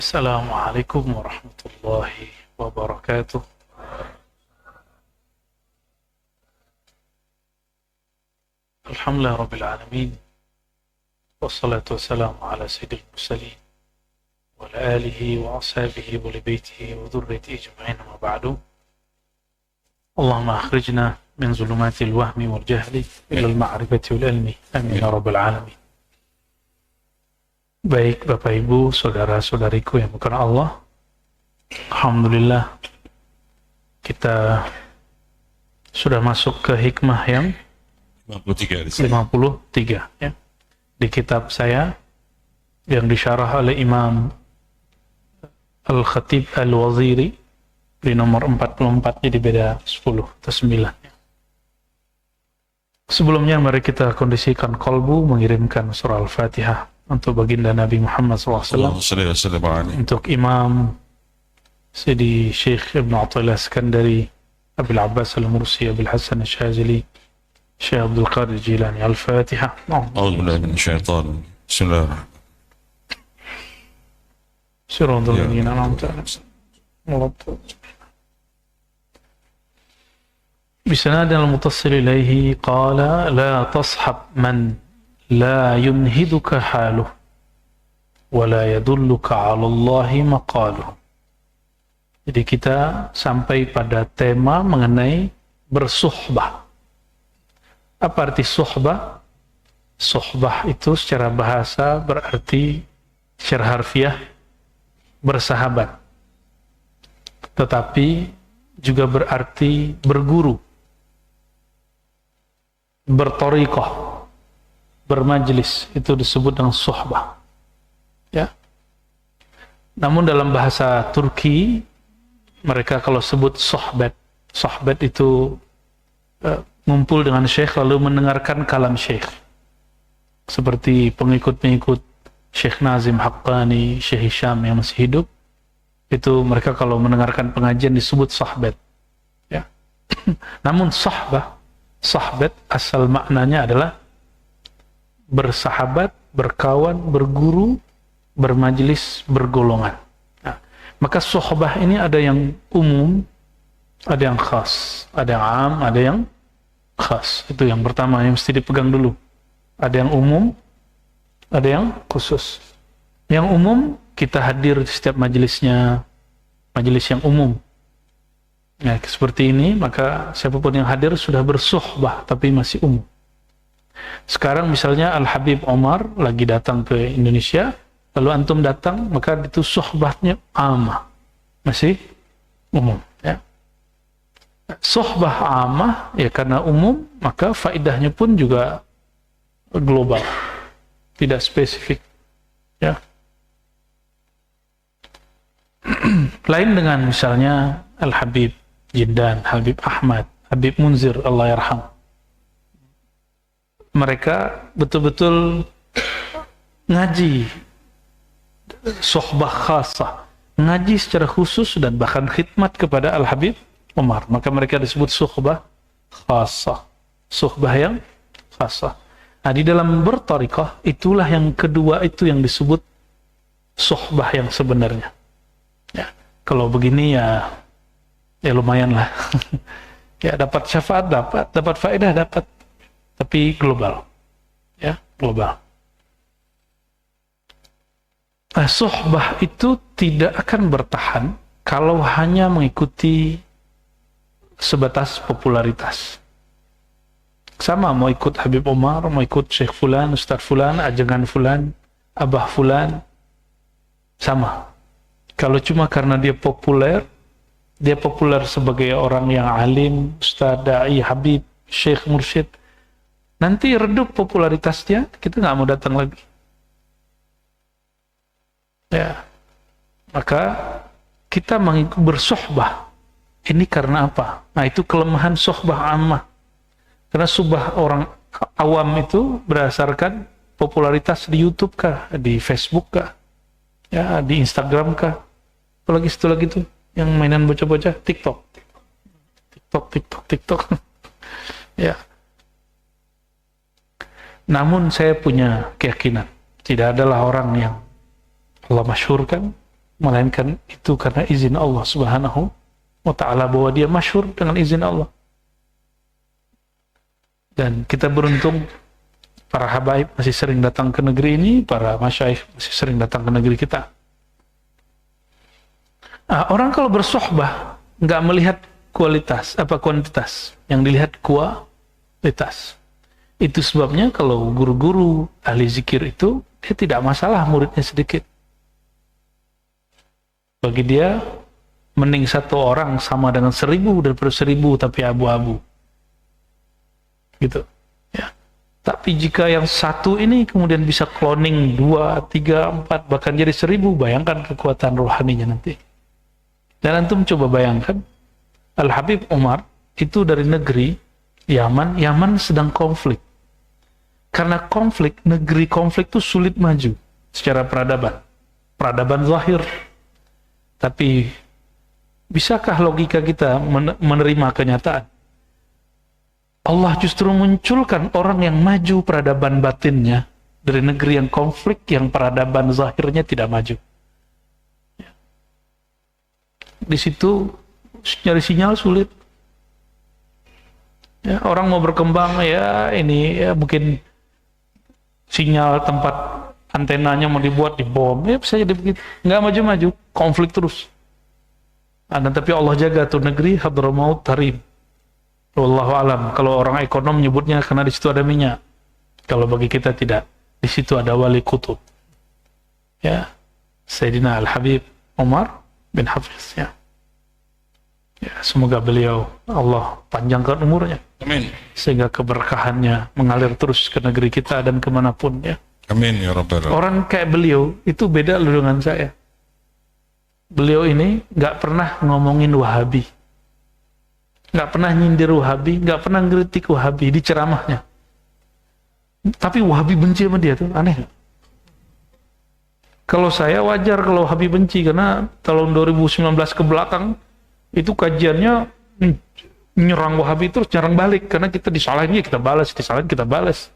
Assalamualaikum warahmatullahi wabarakatuh. Alhamdulillah rabbil alamin. Wassalatu wassalamu ala sayyidil mursalin wa ala alihi wa ashabihi wa li baitihi wa dhurriyyatihi ajma'in wa ba'du. Allahumma akhrijna min zulumatil wahmi wal jahli ila al ma'rifati wal ilmi. Amin ya rabbal alamin. Baik Bapak Ibu, saudara-saudariku yang bukan Allah, alhamdulillah kita sudah masuk ke hikmah yang 53 ya. Di kitab saya yang disyarah oleh Imam Al-Khatib Al-Waziri di nomor 44, jadi beda 10 atau 9. Sebelumnya mari kita kondisikan kolbu, mengirimkan surah Al-Fatihah untuk baginda Nabi Muhammad SAW, untuk Imam Sidi Syekh Ibn Athaillah Iskandari, Abil Abbas Al-Mursi, Abil Hasan Al-Shazili, Syekh Abdul Qadir Jilani. Al-Fatihah. أعوذ بالله من الشيطان بسم الله الرحمن صراط الذين أنعمت عليهم بسناد المتصل إليه قال لا تصحب من لا ينهدك حاله ولا يدلك على الله مقاله. Jadi kita sampai pada tema mengenai bersuhbah. Apa arti suhbah? Suhbah itu secara bahasa berarti secara harfiah bersahabat, tetapi juga berarti berguru, berthariqah, bermajlis, itu disebut dengan suhbah. Ya. Namun dalam bahasa Turki mereka kalau sebut sohbat, sohbat itu ngumpul dengan syekh lalu mendengarkan kalam syekh. Seperti pengikut-pengikut Syekh Nazim Haqqani, Syekh Hisham yang masih hidup, itu mereka kalau mendengarkan pengajian disebut sohbat. Ya. Namun sohbat asal maknanya adalah bersahabat, berkawan, berguru, bermajlis, bergolongan. Nah, maka sohbah ini ada yang umum, ada yang khas, ada yang am, ada yang khas. Itu yang pertama yang mesti dipegang dulu. Ada yang umum, ada yang khusus. Yang umum kita hadir di setiap majelisnya, majelis yang umum. Ya, seperti ini, maka siapapun yang hadir sudah bersuhbah, tapi masih umum. Sekarang misalnya Al-Habib Omar lagi datang ke Indonesia, lalu antum datang, maka itu suhbahnya amah, masih umum. Ya. Suhbah amah, ya karena umum, maka faedahnya pun juga global, tidak spesifik. Ya. Lain dengan misalnya Al-Habib Jindan, Habib Ahmad, Habib Munzir, Allah yarham. Mereka betul-betul ngaji, sohbah khasah, ngaji secara khusus dan bahkan khidmat kepada Al-Habib Umar. Maka mereka disebut sohbah khasah, sohbah yang khasah. Nah, di dalam berthariqah, itulah yang kedua itu yang disebut sohbah yang sebenarnya. Ya, kalau begini ya lumayan lah. Ya, dapat syafaat, dapat faedah, dapat, tapi global. Ya, global. Nah, sohbah itu tidak akan bertahan kalau hanya mengikuti sebatas popularitas. Sama, mau ikut Habib Umar, mau ikut Syekh Fulan, Ustaz Fulan, ajangan Fulan, Abah Fulan, sama. Kalau cuma karena dia populer sebagai orang yang alim, Ustaz, Da'i, Habib, Syekh, Mursyid, nanti redup popularitasnya, kita nggak mau datang lagi. Ya, maka kita bersohbah. Ini karena apa? Nah, itu kelemahan sohbah ammah. Karena subah orang awam itu berdasarkan popularitas di YouTube kah, di Facebook kah, ya, di Instagram kah, apalagi satu lagi tuh yang mainan bocah-bocah, TikTok. Ya. Namun saya punya keyakinan, tidak adalah orang yang Allah masyhurkan melainkan itu karena izin Allah Subhanahu wa ta'ala, bahwa dia masyhur dengan izin Allah. Dan kita beruntung, para habaib masih sering datang ke negeri ini, para masyayikh masih sering datang ke negeri kita. Orang kalau bersohbah nggak melihat kualitas, kuantitas, yang dilihat kualitas. Itu sebabnya kalau guru-guru ahli zikir itu, dia tidak masalah muridnya sedikit. Bagi dia, mending satu orang sama dengan 1000 daripada 1000 tapi abu-abu. Gitu. Ya. Tapi jika yang satu ini kemudian bisa cloning 2, 3, 4, bahkan jadi 1000, bayangkan kekuatan rohaninya nanti. Dan antum coba bayangkan, Al-Habib Umar itu dari negeri Yaman. Yaman sedang konflik. Karena konflik, negeri konflik itu sulit maju secara peradaban. Peradaban zahir. Tapi bisakah logika kita menerima kenyataan? Allah justru munculkan orang yang maju peradaban batinnya dari negeri yang konflik, yang peradaban zahirnya tidak maju. Di situ nyari sinyal sulit. Ya, orang mau berkembang, ya ini ya mungkin sinyal tempat antenanya mau dibuat dibom, ya bisa jadi begitu. Nggak maju-maju, konflik terus. Tapi Allah jaga tuh negeri Hadramaut Tarim. Wallahu alam. Kalau orang ekonom nyebutnya karena di situ ada minyak. Kalau bagi kita tidak. Di situ ada wali kutub. Ya, Sayyidina Al-Habib Umar bin Hafiz. Ya, semoga beliau Allah panjangkan umurnya. Amin. Sehingga keberkahannya mengalir terus ke negeri kita dan kemanapun ya. Amin ya Rabbal Alamin. Orang kayak beliau itu beda loh dengan saya. Beliau ini nggak pernah ngomongin Wahabi, nggak pernah nyindir Wahabi, nggak pernah ngeritik Wahabi di ceramahnya. Tapi Wahabi benci sama dia tuh, aneh. Kalau saya wajar kalau Wahabi benci, karena tahun 2019 ke belakang itu kajiannya nyerang Wahabi terus, nyerang balik, karena kita disalahin ya kita balas, disalahin kita balas.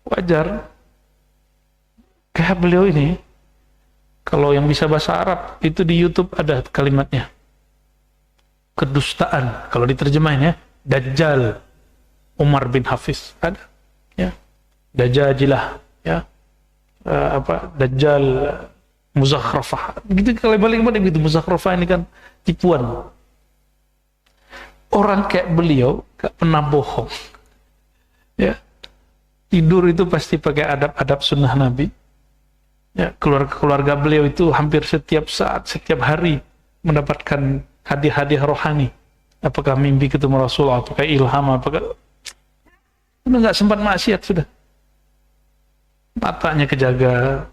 Wajar. Kayak beliau ini, kalau yang bisa bahasa Arab, itu di YouTube ada kalimatnya. Kedustaan, kalau diterjemahin ya, Dajjal Umar bin Hafiz, ada. Ya. Dajajilah, ya. Dajjal Muzakhrafah. Gitu kalimat-kalimat begitu, Muzakhrafah ini kan tipuan. Orang kayak beliau gak pernah bohong. Ya. Tidur itu pasti pakai adab-adab sunnah Nabi. Ya, keluarga beliau itu hampir setiap saat, setiap hari mendapatkan hadiah-hadiah rohani. Apakah mimpi ketemu Rasulullah, apakah ilham, apakah udah nggak sempat maksiat sudah. Matanya kejaga.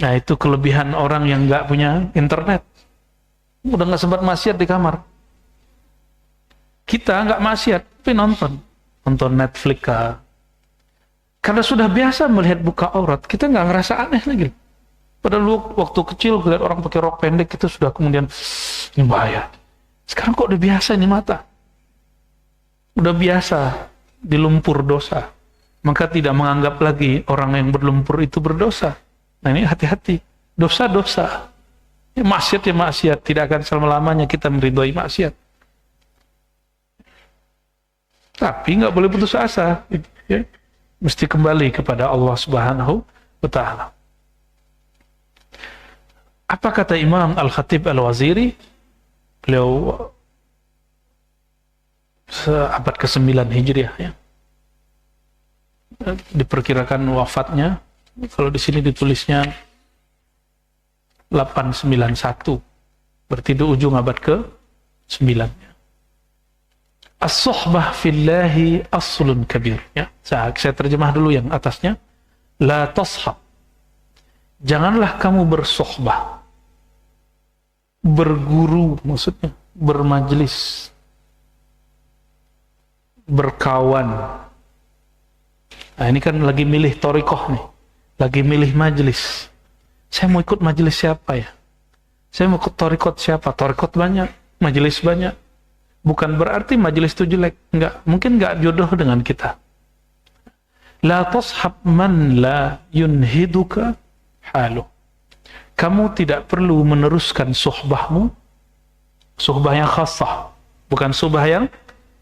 Nah itu kelebihan orang yang nggak punya internet. Udah nggak sempat maksiat di kamar. Kita nggak maksiat, tapi nonton Netflix kah. Karena sudah biasa melihat buka aurat, kita nggak ngerasa aneh lagi. Padahal waktu kecil lihat orang pakai rok pendek itu sudah kemudian ini bahaya. Sekarang kok udah biasa ini mata. Udah biasa di lumpur dosa. Maka tidak menganggap lagi orang yang berlumpur itu berdosa. Nah ini hati-hati. Dosa-dosa. Ya, maksiat ya maksiat. Tidak akan selama-lamanya kita meridhoi maksiat. Tapi nggak boleh putus asa. Ya. Mesti kembali kepada Allah Subhanahu wa ta'ala. Apa kata Imam Al-Khatib Al-Waziri? Beliau seabad ke-9 Hijriah ya. Diperkirakan wafatnya, kalau di sini ditulisnya 891. Berarti di ujung abad ke-9 ya. As-suhbah fillahi aslun kabir. Ya, saya terjemah dulu yang atasnya. La tashab. Janganlah kamu bersohbah. Berguru maksudnya. Bermajlis. Berkawan. Nah ini kan lagi milih thariqah nih. Lagi milih majlis. Saya mau ikut majlis siapa ya? Saya mau ikut thariqat siapa? Thariqat banyak. Majlis banyak. Bukan berarti majelis itu jelek, enggak, mungkin enggak jodoh dengan kita. La tashab man la yunhiduka halu. kamu tidak perlu meneruskan suhbahmu, suhbah yang khasah, bukan suhbah yang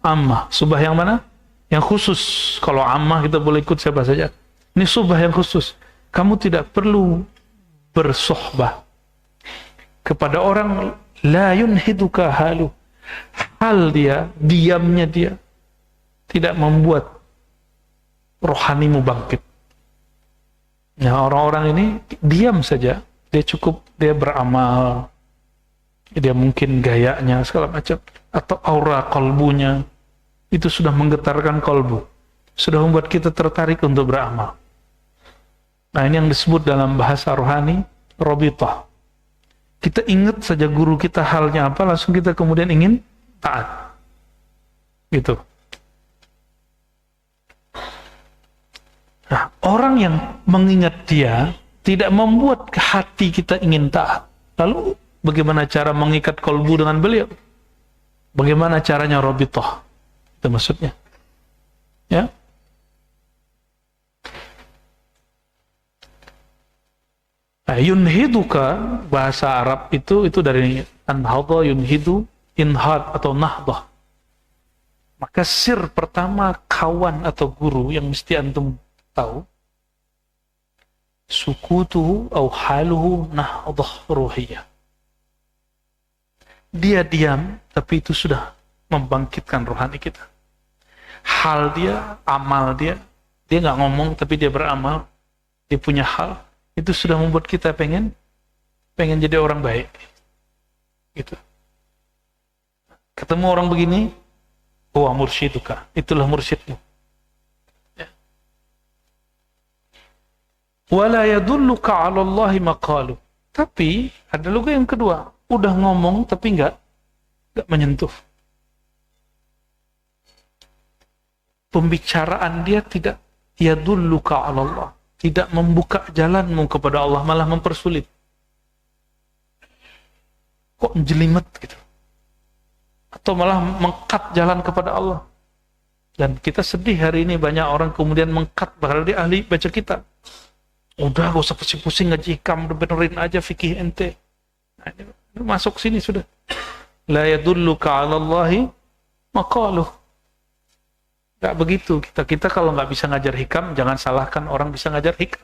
ammah. Suhbah yang mana? Yang khusus. Kalau ammah kita boleh ikut siapa saja. Ini suhbah yang khusus. Kamu tidak perlu bersuhbah kepada orang la yunhiduka halu. Hal dia, diamnya dia tidak membuat rohanimu bangkit. Nah, orang-orang ini diam saja, dia cukup dia beramal, dia mungkin gayanya segala macam, atau aura kalbunya itu sudah menggetarkan kalbu, sudah membuat kita tertarik untuk beramal. Nah, ini yang disebut dalam bahasa rohani robitah. Kita ingat saja guru kita halnya apa, langsung kita kemudian ingin taat. Gitu. Nah, orang yang mengingat dia tidak membuat hati kita ingin taat. Lalu bagaimana cara mengikat kalbu dengan beliau? Bagaimana caranya robitah? Itu maksudnya. Ya. Nah, yunhiduka, bahasa Arab itu dari anhadha yunhidu, inhad atau nahdah. Maka sir pertama kawan atau guru yang mesti antum tahu, sukutuhu au haluhu nahdah ruhiyah. Dia diam, tapi itu sudah membangkitkan rohani kita. Hal dia, amal dia nggak ngomong tapi dia beramal, dia punya hal, itu sudah membuat kita pengen jadi orang baik. Gitu. Ketemu orang begini, wa mursyiduka, itulah mursyidmu. Ya. Wala yadulluka 'ala Allahi maqalu. Tapi ada juga yang kedua, udah ngomong tapi enggak menyentuh. Pembicaraan dia tidak yadulluka 'ala Allah, tidak membuka jalanmu kepada Allah, malah mempersulit. Kok jelimet gitu. Atau malah mengkat jalan kepada Allah. Dan kita sedih hari ini banyak orang kemudian mengkat, padahal dia ahli baca kitab. Udah gak usah pusing-pusing ngaji hikam, benerin aja fikih ente. Nah, ini masuk sini sudah. La yadulluka 'ala Allahi maqaluh. Gak begitu. Kita kalau nggak bisa ngajar hikam, jangan salahkan orang bisa ngajar hikam.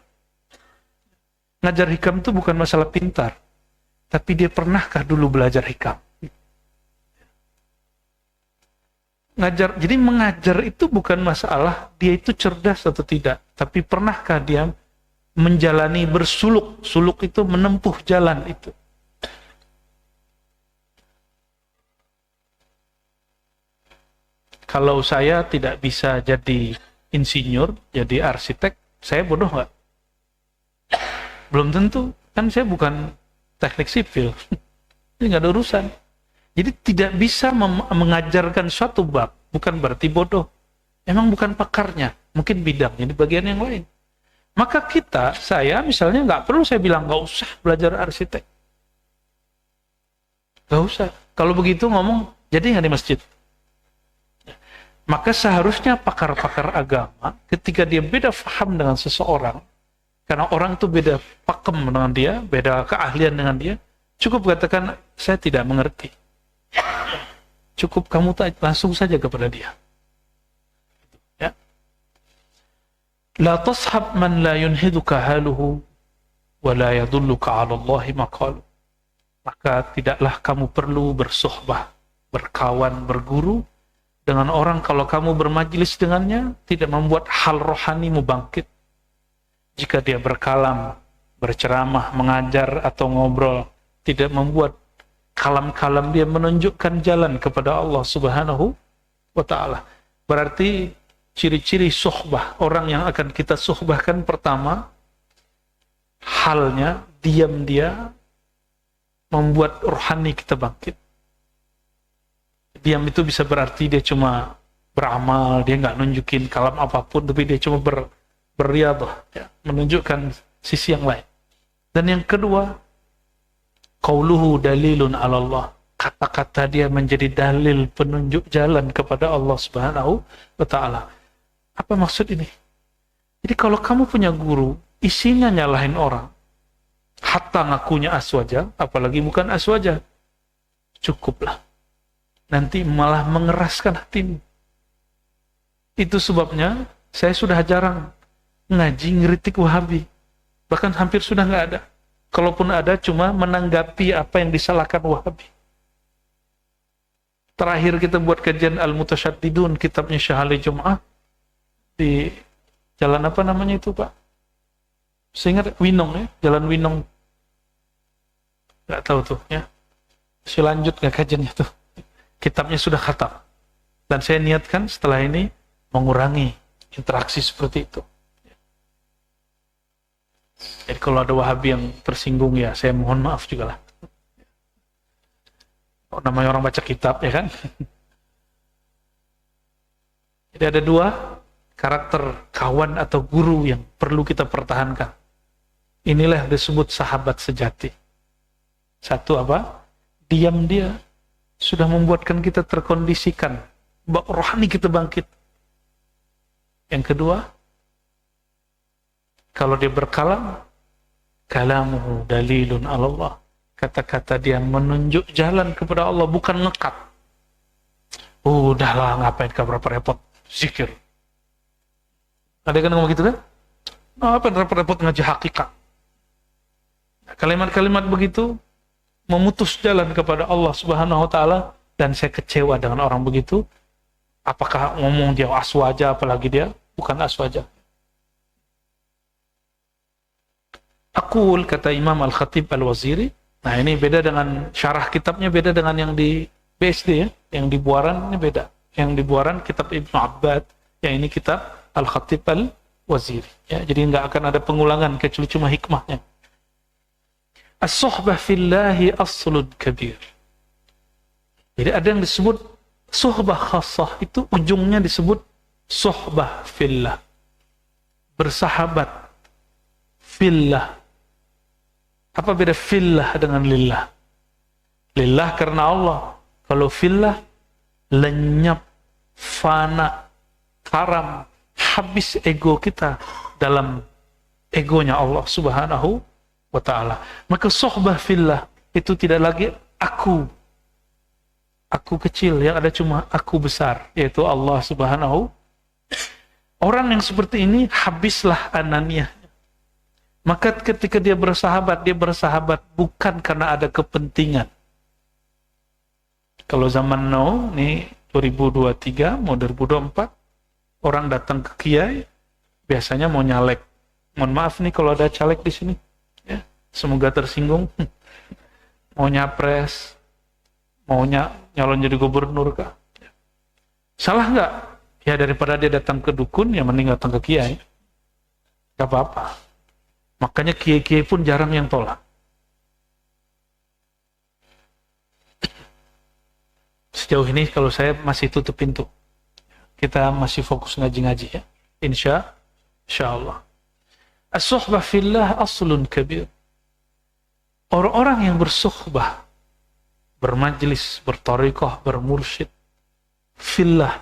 Ngajar hikam itu bukan masalah pintar, tapi dia pernahkah dulu belajar hikam? Ngajar, jadi mengajar itu bukan masalah dia itu cerdas atau tidak, tapi pernahkah dia menjalani bersuluk. Suluk itu menempuh jalan itu. Kalau saya tidak bisa jadi insinyur, jadi arsitek, saya bodoh nggak? Belum tentu, kan saya bukan teknik sipil. Ini nggak ada urusan. Jadi tidak bisa mengajarkan suatu bab, bukan berarti bodoh. Emang bukan pakarnya, mungkin bidangnya di bagian yang lain. Maka saya misalnya nggak perlu saya bilang, nggak usah belajar arsitek. Nggak usah. Kalau begitu ngomong, jadi nggak di masjid? Maka seharusnya pakar-pakar agama, ketika dia beda faham dengan seseorang, karena orang itu beda pakem dengan dia, beda keahlian dengan dia, cukup katakan, saya tidak mengerti. Cukup kamu langsung saja kepada dia. Ya. La tashab man la yunhiduka haluhu, wa la yadulluka 'ala Allahi maqalu. Maka tidaklah kamu perlu bersuhbah, berkawan, berguru, dengan orang kalau kamu bermajlis dengannya tidak membuat hal rohanimu bangkit. Jika dia berkalam, berceramah, mengajar atau ngobrol, tidak membuat kalam-kalam dia menunjukkan jalan kepada Allah Subhanahu wa ta'ala. Berarti ciri-ciri suhbah, orang yang akan kita suhbahkan pertama, halnya, diam dia, membuat rohani kita bangkit. Diam itu bisa berarti dia cuma beramal, dia nggak nunjukin kalam apapun, tapi dia cuma berriadah, ya, menunjukkan sisi yang lain. Dan yang kedua, qauluhu dalilun 'ala Allah. Kata-kata dia menjadi dalil penunjuk jalan kepada Allah Subhanahu wa ta'ala. Apa maksud ini? Jadi kalau kamu punya guru, isinya nyalahin orang, hatta ngakunya aswaja, apalagi bukan aswaja. Cukuplah. Nanti malah mengeraskan hatimu. Itu sebabnya saya sudah jarang ngaji ngeritik Wahabi. Bahkan hampir sudah nggak ada. Kalaupun ada, cuma menanggapi apa yang disalahkan Wahabi. Terakhir kita buat kajian Al-Mutasyaddidun, kitabnya Syahali Jum'ah, di jalan apa namanya itu, Pak? Saya ingat Winong ya, jalan Winong. Nggak tahu tuh ya. Saya lanjut nggak kajiannya tuh. Kitabnya sudah khatam. Dan saya niatkan setelah ini mengurangi interaksi seperti itu. Jadi kalau ada Wahabi yang tersinggung ya, saya mohon maaf juga lah. Oh, namanya orang baca kitab ya kan. Jadi ada dua karakter kawan atau guru yang perlu kita pertahankan. Inilah yang disebut sahabat sejati. Satu apa? Diam dia sudah membuatkan kita terkondisikan, rohani kita bangkit. Yang kedua, kalau dia berkalam, kalamuhu dalilun ala Allah. Kata-kata dia menunjuk jalan kepada Allah, bukan ngekat. Udahlah, ngapain kabar repot zikir. Ada kan ngomong gitu kan? Ngapain repot-repot ngaji hakikat. Kalimat-kalimat begitu memutus jalan kepada Allah Subhanahu wa taala, dan saya kecewa dengan orang begitu. Apakah ngomong dia aswaja, apalagi dia bukan aswaja. Aqul, kata Imam Al-Khatib Al-Waziri. Nah, ini beda dengan syarah kitabnya, beda dengan yang di BSD ya. Yang di Buaran ini beda. Yang di Buaran kitab Ibnu Abbad, yang ini kitab Al-Khatib Al-Waziri. Ya, jadi nggak akan ada pengulangan kecuali cuma hikmahnya. As-suhbah fillahi aslun kabir. Jadi ada yang disebut suhbah khassah, itu ujungnya disebut suhbah fillah. Bersahabat fillah. Apa beda fillah dengan lillah? Lillah karena Allah. Kalau fillah, lenyap, fana, karam, habis ego kita dalam egonya Allah Subhanahu wa ta'ala. Maka sohbah fillah itu tidak lagi aku kecil, yang ada cuma aku besar, yaitu Allah Subhanahu. Orang yang seperti ini habislah ananiyah. Maka ketika dia bersahabat bukan karena ada kepentingan. Kalau zaman now, nih 2023, mau 2024, orang datang ke kiai, biasanya mau nyalek. Mohon maaf nih kalau ada caleg di sini. Ya, semoga tersinggung. Mau nyapres, mau nyalon jadi gubernur kah? Salah nggak? Ya daripada dia datang ke dukun, ya mending datang ke kiai. Gak apa-apa. Makanya kiai-kiai pun jarang yang tolak. Sejauh ini kalau saya masih tutup pintu. Kita masih fokus ngaji-ngaji ya. Insya Allah. As-suhbah fillah aslun kabir. Orang-orang yang bersuhbah, bermajlis, berthariqah, bermursyid fillah,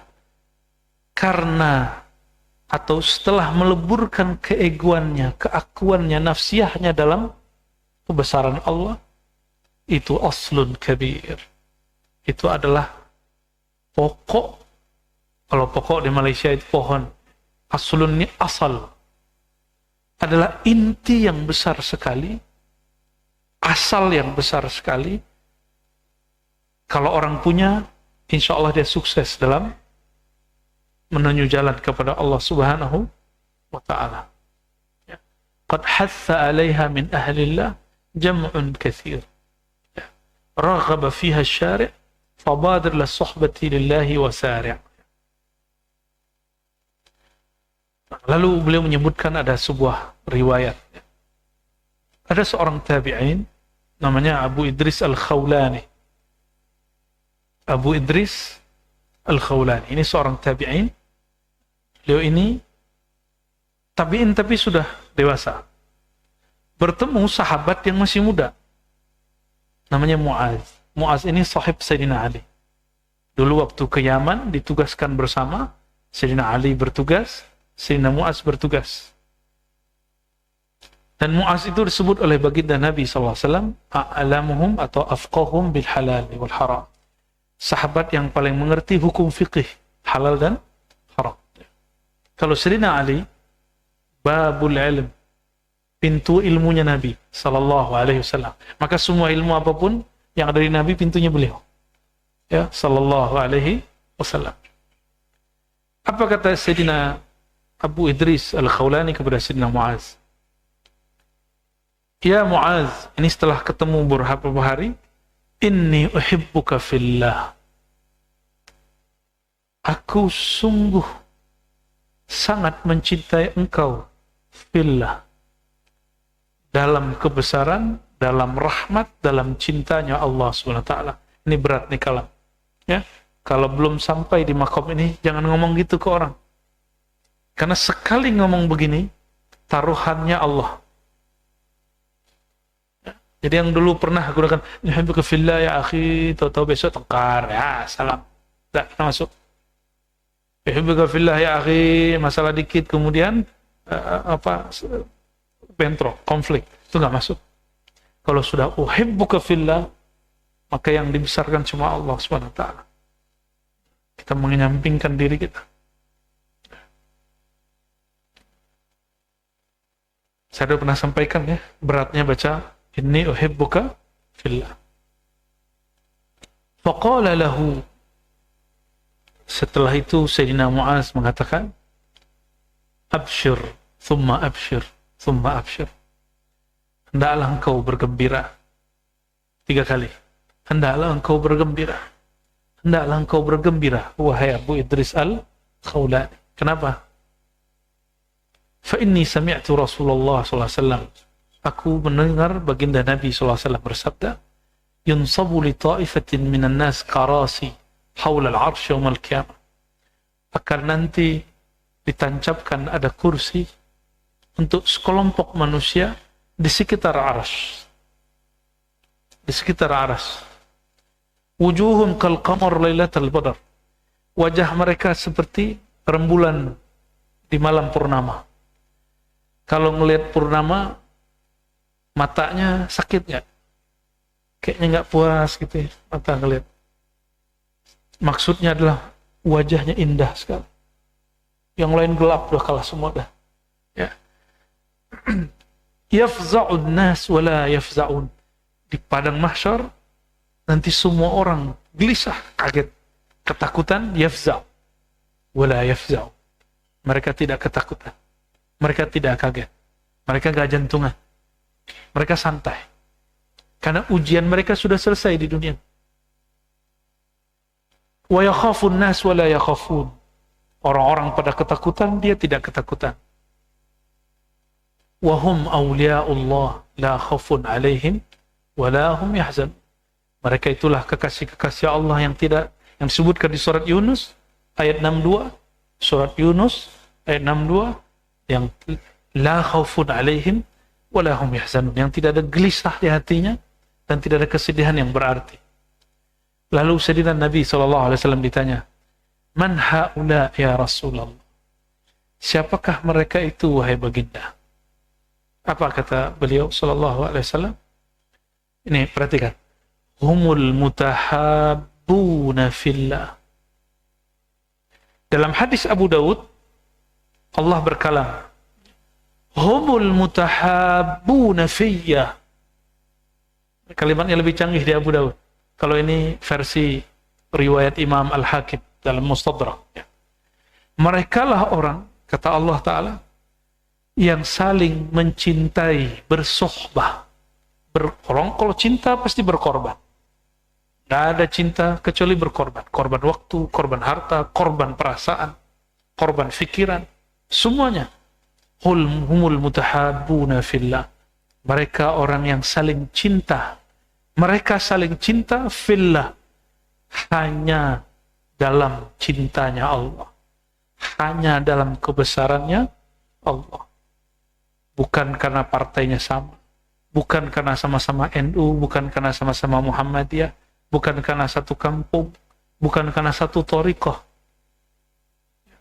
karena atau setelah meleburkan keegoannya, keakuannya, nafsiyahnya dalam kebesaran Allah, itu aslun kabir. Itu adalah pokok. Kalau pokok di Malaysia itu pohon. Aslun ini asal. Adalah inti yang besar sekali. Asal yang besar sekali. Kalau orang punya, insya Allah dia sukses dalam menuju jalan kepada Allah Subhanahu wa ta'ala. Qad hatha 'alaiha min ahlillah jam'un katsir. Raghaba fiha asy-syari' fabadir lis-suhbati lillahi wa sari'. Lalu beliau menyebutkan ada sebuah riwayat. Ada seorang tabi'in namanya Abu Idris Al-Khawlani. Abu Idris Al-Khawlani ini seorang tabi'in. Beliau ini tabi'in tapi sudah dewasa. Bertemu sahabat yang masih muda. Namanya Mu'az. Mu'az ini sahib Sayyidina Ali. Dulu waktu ke Yaman ditugaskan bersama. Sayyidina Ali bertugas, Sayyidina Mu'az bertugas. Dan Mu'az itu disebut oleh baginda Nabi SAW a'lamuhum atau afqahum bil halal wal haram. Sahabat yang paling mengerti hukum fikih halal dan haram. Kalau Sayyidina Ali, babul ilm, pintu ilmunya Nabi sallallahu alaihi wasallam. Maka semua ilmu apapun yang ada di Nabi pintunya beliau. Ya, sallallahu alaihi wasallam. Apa kata Sayyidina Abu Idris Al-Khawlani kepada Sayyidina Mu'az? Ya Mu'az, ini setelah ketemu beberapa hari, inni uhibbuka fillah. Aku sungguh sangat mencintai engkau fillah. Dalam kebesaran, dalam rahmat, dalam cintanya Allah SWT. Ini berat nih kalam. Ya, kalau belum sampai di makom ini, jangan ngomong gitu ke orang. Karena sekali ngomong begini, taruhannya Allah. Ya, jadi yang dulu pernah gunakan, "Nuhibbuka fillah ya akhi," tahu-tahu besok tengkar, ya salam. Tak masuk. "Nuhibbuka fillah ya akhi," masalah dikit, kemudian bentrok, konflik, itu nggak masuk. Kalau sudah uhibbuka fillah, maka yang dibesarkan cuma Allah SWT. Kita menyampingkan diri kita. Saya sudah pernah sampaikan ya, beratnya baca inni uhibbuka fillah. Faqala lahu, setelah itu Sayyidina Mu'az mengatakan, abshir, thumma abshir, thumma abshir. Hendaklah engkau bergembira. 3 kali. Hendaklah engkau bergembira. Hendaklah engkau bergembira, wahai Abu Idris Al-Khawlani. Kenapa? Fa inni sami'tu Rasulullah SAW. Aku mendengar baginda Nabi SAW bersabda, yunsabu li ta'ifatin minan nas karasi hawla al-'arsy yawm al-qiyamah. Akan nanti ditancapkan ada kursi untuk sekelompok manusia di sekitar arsy. Di sekitar arsy. Wujuhum kal qamar lailatal badr. Wajah mereka seperti rembulan di malam purnama. Kalau ngelihat purnama, matanya sakit nggak? Kayaknya nggak puas gitu ya, mata ngelihat. Maksudnya adalah wajahnya indah sekali. Yang lain gelap, udah kalah semua dah. Ya. Yafza'un nas wala yafza'un. Di padang mahsyar nanti semua orang gelisah, kaget, ketakutan, yafza' wala yafza'un. Mereka tidak ketakutan. Mereka tidak kaget. Mereka gak jantungan. Mereka santai. Karena ujian mereka sudah selesai di dunia. Wa yakhafun nas wa la yakhafun. Orang-orang pada ketakutan, dia tidak ketakutan. Wa hum awliya'ullah la khafun alaihim wa la hum yahzan. Mereka itulah kekasih-kekasih Allah yang disebutkan di surat Yunus ayat 62. Surat Yunus ayat 62. Yang la khaufun alaihim wa la hum yahzanun, yang tidak ada gelisah di hatinya dan tidak ada kesedihan yang berarti. Lalu Sayyidina Nabi SAW ditanya, man haula ya Rasulullah? Siapakah mereka itu wahai baginda? Apa kata beliau SAW? Ini perhatikan. Humul mutahabbuna fillah. Dalam hadis Abu Daud Allah berkalam, humul mutahabbuna fiyya. Kalimatnya lebih canggih di Abu Daud. Kalau ini versi riwayat Imam Al-Hakim dalam Mustadrak. Mereka lah orang, kata Allah Ta'ala, yang saling mencintai, bersohbah. Orang kalau cinta pasti berkorban. Tidak ada cinta kecuali berkorban. Korban waktu, korban harta, korban perasaan, korban fikiran. Semuanya. Humul mutahabbuna fillah. Mereka orang yang saling cinta. Mereka saling cinta fillah. Hanya dalam cintanya Allah. Hanya dalam kebesarannya Allah. Bukan karena partainya sama. Bukan karena sama-sama NU. Bukan karena sama-sama Muhammadiyah. Bukan karena satu kampung. Bukan karena satu thariqah.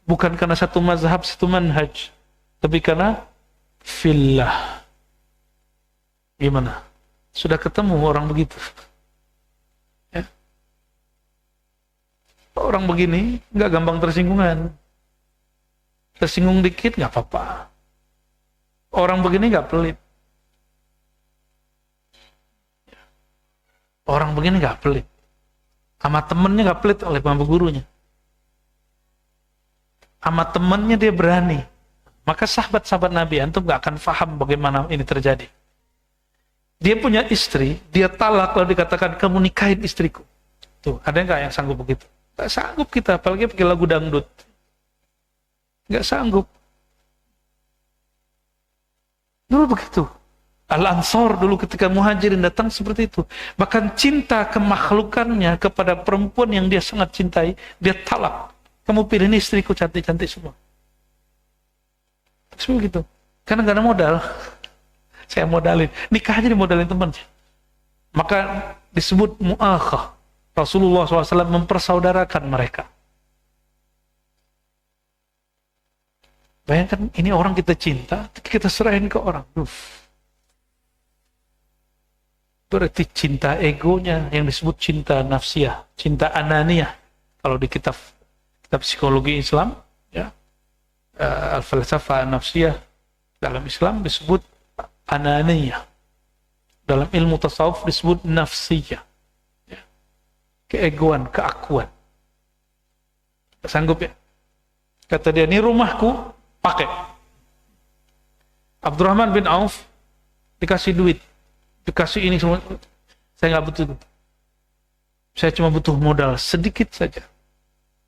Bukan karena satu mazhab, satu manhaj. Tapi karena fillah. Gimana? Sudah ketemu orang begitu? Ya. Orang begini nggak gampang tersinggungan. Tersinggung dikit nggak apa-apa. Orang begini nggak pelit. Orang begini nggak pelit. Sama temennya nggak pelit oleh sama gurunya. Sama temennya dia berani. Maka sahabat-sahabat Nabi antum nggak akan paham bagaimana ini terjadi. Dia punya istri, dia talak lalu dikatakan kamu nikahin istriku. Tuh, ada nggak yang sanggup begitu? Nggak sanggup kita, apalagi pakai lagu dangdut. Nggak sanggup. Dulu begitu. Al-Ansar dulu ketika muhajirin datang seperti itu. Bahkan cinta kemakhlukannya kepada perempuan yang dia sangat cintai, dia talak. Kamu pilih ini istriku cantik-cantik semua. Terus begitu. Karena nggak ada modal. Saya modalin. Nikah aja dimodalin teman. Maka disebut mu'akhah. Rasulullah SAW mempersaudarakan mereka. Bayangkan ini orang kita cinta, kita serahin ke orang. Berarti cinta egonya yang disebut cinta nafsiyah, cinta ananiyah. Kalau di kitab psikologi Islam, ya, al-falsafah nafsiyah dalam Islam disebut ananiyah. Dalam ilmu tasawuf disebut nafsiyah. Ya. Keegoan, keakuan. Gak sanggup ya? Kata dia, ini rumahku, pakai. Abdurrahman bin Auf dikasih duit, dikasih ini semua. Saya nggak butuh. Saya cuma butuh modal sedikit saja.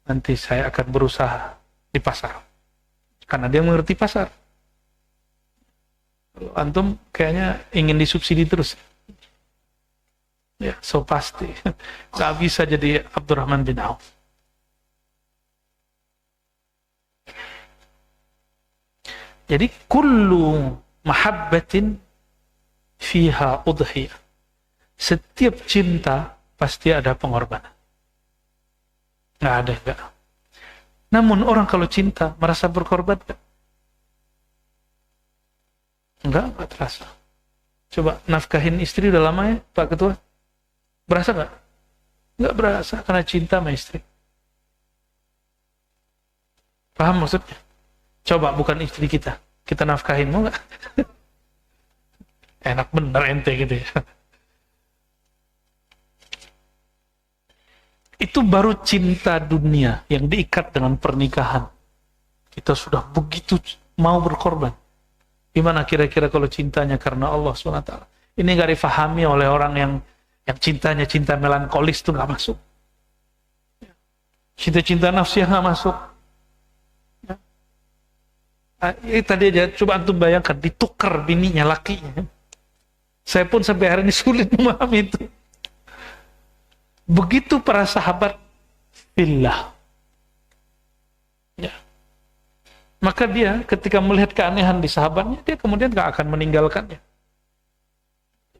Nanti saya akan berusaha di pasar. Karena dia mengerti pasar. Kalau antum kayaknya ingin disubsidi terus. Ya, so pasti. Nggak bisa jadi Abdurrahman bin Auf. Jadi kullu mahabbatin fiha udhiyah. Setiap cinta pasti ada pengorbanan. Nggak ada enggak. Namun orang kalau cinta merasa berkorban enggak? Enggak terasa. Coba nafkahin istri udah lama ya Pak Ketua? Berasa enggak? Enggak berasa karena cinta sama istri. Paham maksudnya? Coba bukan istri kita nafkahin, mau nggak? Enak bener ente gitu ya. Itu baru cinta dunia yang diikat dengan pernikahan. Kita sudah begitu mau berkorban. Gimana kira-kira kalau cintanya karena Allah SWT? Ini nggak difahami oleh orang yang cintanya cinta melankolis itu nggak masuk. Cinta-cinta nafsiyah nggak masuk. Tadi aja coba antum bayangkan ditukar bininya lakinya. Saya pun sampai hari ini sulit memahami itu. Begitu para sahabat fillah. Ya. Maka dia ketika melihat keanehan di sahabatnya, dia kemudian gak akan meninggalkannya.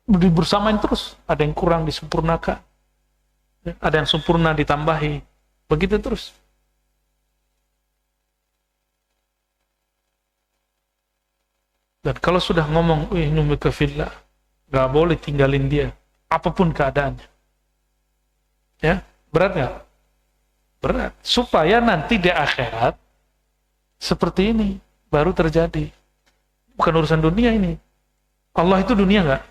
Bersamain terus, ada yang kurang disempurnakan. Ada yang sempurna ditambahi. Begitu terus. Dan kalau sudah ngomong, numika fillah, gak boleh tinggalin dia, apapun keadaannya. Ya, berat gak? Berat. Supaya nanti di akhirat, seperti ini, baru terjadi. Bukan urusan dunia ini. Allah itu dunia gak?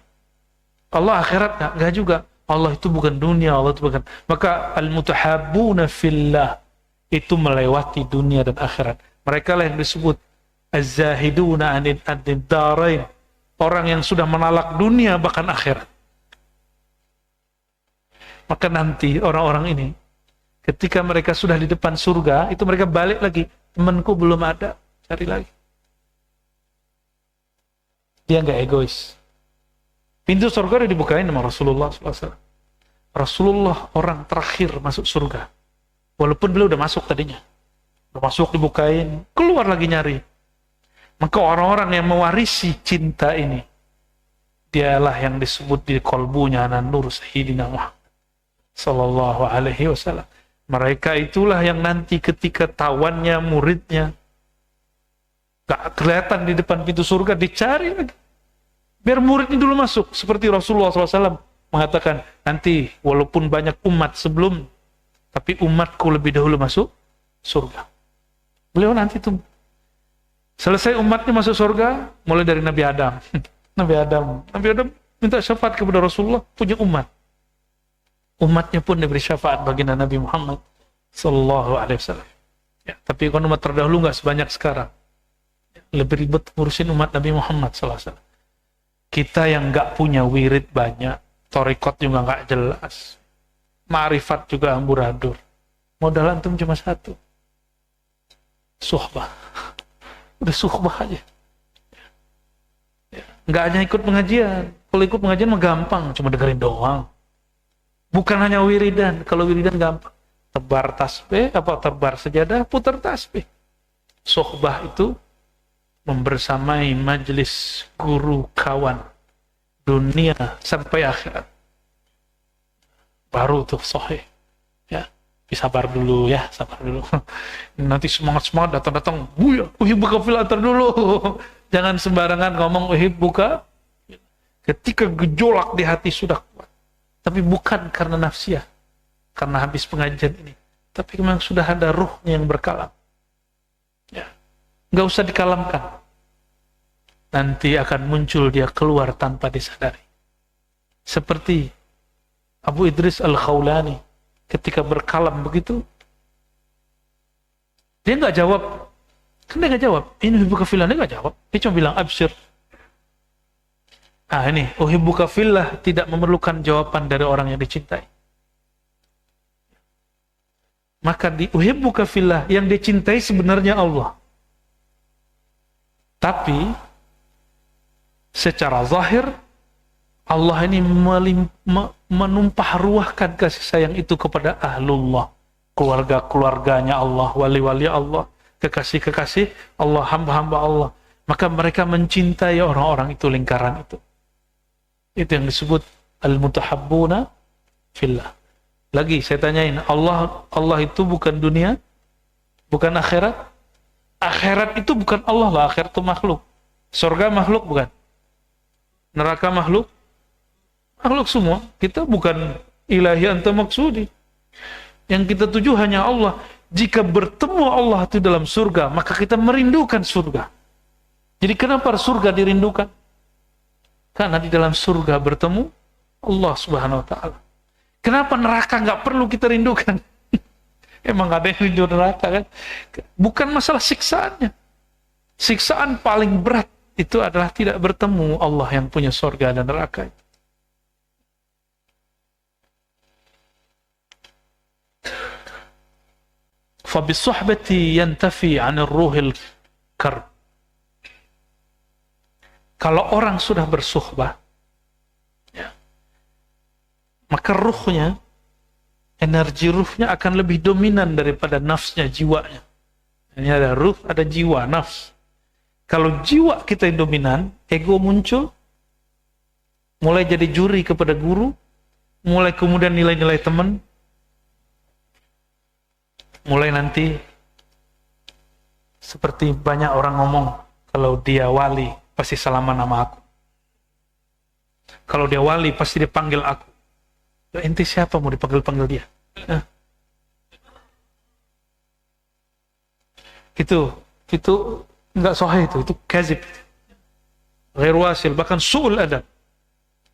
Allah akhirat gak? Gak juga. Allah itu bukan dunia, Allah itu bukan. Maka al-mutahabbuna fillah, itu melewati dunia dan akhirat. Mereka lah yang disebut az-zahiduna anid darain. Orang yang sudah menalak dunia bahkan akhirat. Maka nanti orang-orang ini ketika mereka sudah di depan surga, itu mereka balik lagi, temanku belum ada, cari lagi. Dia enggak egois. Pintu surga udah dibukain sama Rasulullah SAW. Rasulullah orang terakhir masuk surga. Walaupun beliau udah masuk tadinya. Udah masuk dibukain, keluar lagi nyari. Maka orang-orang yang mewarisi cinta ini, dialah yang disebut di kolbunya Nur Sayyidina Muhammad Sallallahu Alaihi Wasallam. Mereka itulah yang nanti ketika tawannya, muridnya, gak kelihatan di depan pintu surga, dicari lagi. Biar muridnya dulu masuk. Seperti Rasulullah SAW mengatakan, nanti walaupun banyak umat sebelum, tapi umatku lebih dahulu masuk surga. Beliau nanti tuh selesai umatnya masuk surga, mulai dari Nabi Adam. Nabi Adam minta syafaat kepada Rasulullah, punya umat. Umatnya pun diberi syafaat baginda Nabi Muhammad sallallahu alaihi wasallam. Ya, tapi kalau umat terdahulu nggak sebanyak sekarang. Lebih ribet ngurusin umat Nabi Muhammad sallallahu alaihi wasallam. Kita yang nggak punya wirid banyak, thariqat juga nggak jelas, ma'rifat juga amburadul. Modal antum cuma satu. Suhbah. Udah suhbah aja. Nggak hanya ikut pengajian. Kalau ikut pengajian mah gampang, cuma dengerin doang. Bukan hanya wiridan. Kalau wiridan gampang. Tebar tasbih, tebar sejadah, putar tasbih. Suhbah itu membersamai majelis guru kawan dunia sampai akhirat. Baru tuh sahih. Ya, sabar dulu ya, sabar dulu. Nanti semangat datang, buya, uhibbuka fillah dulu. Jangan sembarangan ngomong uhibbuka. Ketika gejolak di hati sudah kuat. Tapi bukan karena nafsiyah, karena habis pengajian ini. Tapi memang sudah ada ruhnya yang berkalam. Ya, nggak usah dikalamkan. Nanti akan muncul dia keluar tanpa disadari. Seperti Abu Idris Al-Khawlani ketika berkalam begitu, dia nggak jawab. Kan dia nggak jawab. Ini uhibbuka fillah, dia nggak jawab. Dia cuma bilang absyir. Ini uhibbuka fillah tidak memerlukan jawaban dari orang yang dicintai. Maka di uhibbuka fillah yang dicintai sebenarnya Allah. Tapi secara zahir Allah ini menumpah ruahkan kasih sayang itu kepada ahlullah, keluarga-keluarganya Allah, wali-wali Allah, kekasih-kekasih Allah, hamba-hamba Allah. Maka mereka mencintai orang-orang itu, lingkaran itu. Itu yang disebut al-mutahabbuna fillah. Lagi saya tanyain, Allah itu bukan dunia, bukan akhirat. Akhirat itu bukan Allah lah, akhirat itu makhluk. Surga makhluk bukan? Neraka makhluk? Makhluk semua. Kita bukan ilahi anta maksudi. Yang kita tuju hanya Allah. Jika bertemu Allah itu dalam surga, maka kita merindukan surga. Jadi kenapa surga dirindukan? Karena di dalam surga bertemu Allah Subhanahu wa Ta'ala. Kenapa neraka nggak perlu kita rindukan? Emang ada yang rindu neraka kan? Bukan masalah siksaannya. Siksaan paling berat itu adalah tidak bertemu Allah yang punya surga dan neraka. Fabisuhbati yantafi 'anil ruhil karb. Kalau orang sudah bersuhbah, ya, maka ruhnya, energi ruhnya akan lebih dominan daripada nafsnya, jiwanya. Ini ada ruh, ada jiwa, nafs. Kalau jiwa kita yang dominan, ego muncul, mulai jadi juri kepada guru, mulai kemudian nilai-nilai teman, mulai nanti seperti banyak orang ngomong, kalau dia wali, pasti salaman sama aku. Kalau dia wali, pasti dia panggil aku. Ente siapa mau dipanggil-panggil dia? Itu enggak sahih itu kazib. Ghairu wasil, bahkan su'ul adab.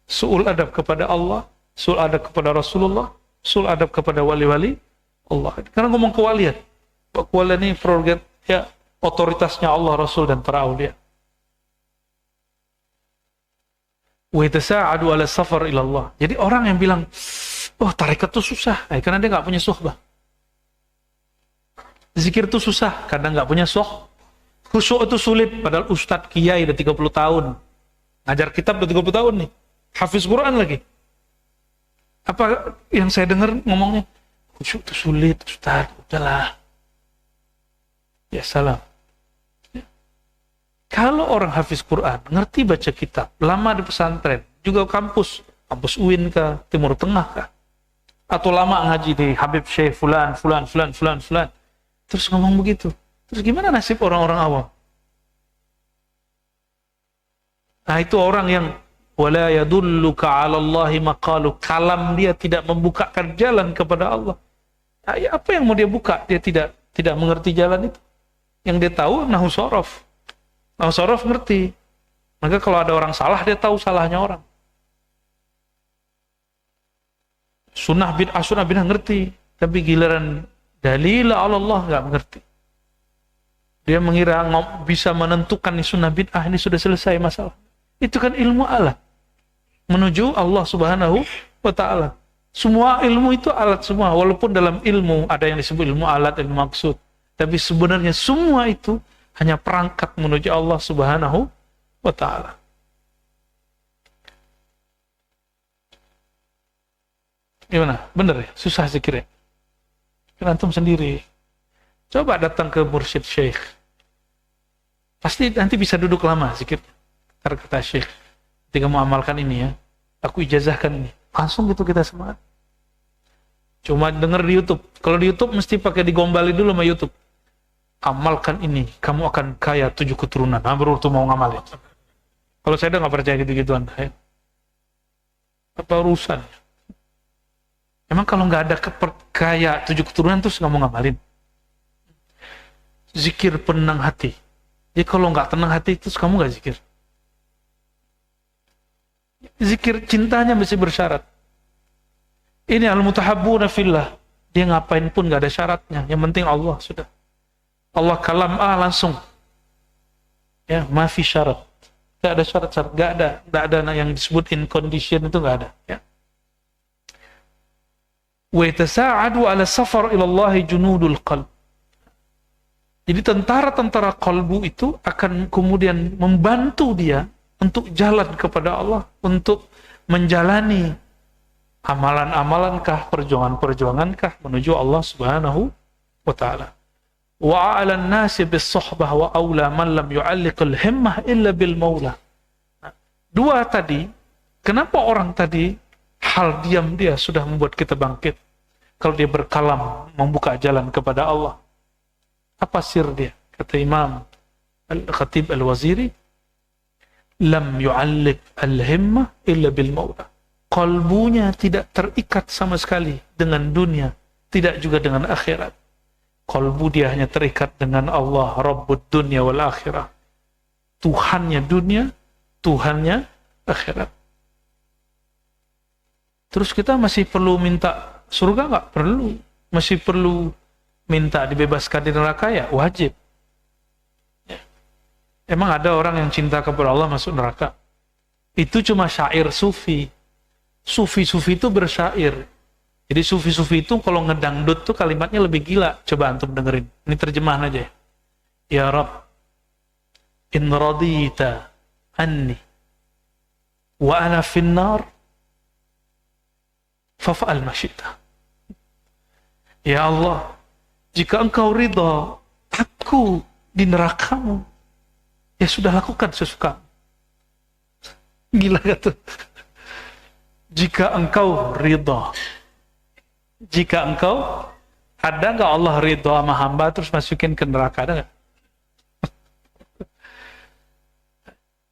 Su'ul adab kepada Allah, su'ul adab kepada Rasulullah, su'ul adab kepada wali-wali Allah. Karena ngomong kewalian. Kewalian ini prerogatif, ya, otoritasnya Allah, Rasul, dan para aulia. Wa yatasa'adu 'ala safar ila Allah. Jadi orang yang bilang, "Oh, tarekat itu susah," karena dia enggak punya suhbah. Zikir itu susah karena enggak punya khusyuk itu sulit, padahal ustadz kiai udah 30 tahun. Ngajar kitab udah 30 tahun nih. Hafiz Quran lagi. Apa yang saya dengar ngomongnya, khusyuk itu sulit, ustadz, udahlah. Ya salam. Kalau orang hafiz Quran, ngerti baca kitab, lama di pesantren, juga kampus UIN kah, Timur Tengah kah, atau lama ngaji di Habib Syekh fulan, terus ngomong begitu, terus gimana nasib orang-orang awam? Nah, itu orang yang wala yadulluka 'ala Allahi maqalu, kalam dia tidak membukakan jalan kepada Allah. Nah, ya apa yang mau dia buka? Dia tidak mengerti jalan itu. Yang dia tahu nahu sorof. Nahu sorof ngerti. Maka kalau ada orang salah, dia tahu salahnya orang. Sunnah bid'ah ngerti. Tapi giliran dalil Allah nggak mengerti. Dia mengira bisa menentukan nih sunnah bid'ah ini sudah selesai masalah. Itu kan ilmu alat menuju Allah Subhanahu wa ta'ala. Semua ilmu itu alat semua. Walaupun dalam ilmu ada yang disebut ilmu alat, ilmu maksud. Tapi sebenarnya semua itu hanya perangkat menuju Allah Subhanahu wa ta'ala. Gimana? Bener ya? Susah zikirnya. Kan antum sendiri. Coba datang ke mursyid syekh. Pasti nanti bisa duduk lama zikir. Kata syekh, ketika mau amalkan ini ya, aku ijazahkan ini. Langsung gitu kita semangat. Cuma denger di YouTube. Kalau di YouTube mesti pakai digombali dulu sama YouTube. Amalkan ini, kamu akan kaya 7 keturunan. Nah, baru tuh mau ngamalin. Kalau saya udah nggak percaya gitu-gituan. Apa urusan? Emang kalau nggak ada kaya 7 keturunan terus nggak mau ngamalin? Zikir penenang hati. Jadi kalau nggak tenang hati terus kamu nggak zikir. Zikir cintanya mesti bersyarat. Ini al-mutahabbuna fillah. Dia ngapain pun nggak ada syaratnya. Yang penting Allah sudah. Allah kalam langsung. Ya, mafi syarat. Nggak ada syarat-syarat. Nggak ada yang disebut in condition itu nggak ada. Ya. Wa yatasa'adu ala safar ilallahi junudul qalb. Jadi tentara-tentara kalbu itu akan kemudian membantu dia untuk jalan kepada Allah, untuk menjalani amalan-amalankah, perjuangan-perjuangankah menuju Allah Subhanahu wa ta'ala. Wa 'alan nasi bis-suhbah wa aula man lam yu'alliqil himmah illa bil maula. Nah, dua tadi, kenapa orang tadi hal diam dia sudah membuat kita bangkit? Kalau dia berkalam membuka jalan kepada Allah. Apa sir dia? Kata Imam Al-Khatib Al-Waziri, lam yu'alliq al-himmah illa bil maula. Qalbunya tidak terikat sama sekali dengan dunia, tidak juga dengan akhirat. Qalbu dia hanya terikat dengan Allah, Rabbud dunya wal akhirah. Tuhannya dunia, Tuhannya akhirat. Terus kita masih perlu minta surga nggak? Perlu. Masih perlu minta dibebaskan di neraka ya? Wajib. Ya. Emang ada orang yang cinta kepada Allah masuk neraka? Itu cuma syair sufi. Sufi-sufi itu bersyair. Jadi sufi-sufi itu kalau ngedangdut tuh kalimatnya lebih gila. Coba antum dengerin. Ini terjemahan aja ya. Ya Rabb, in radita anni wa ana finnar fafa'al masyita. Ya Allah, jika engkau ridha aku di nerakamu, ya sudah lakukan sesuka. Gila gak tuh? Jika engkau ridha, jika engkau, ada nggak Allah ridha sama hamba terus masukin ke neraka? Ada nggak?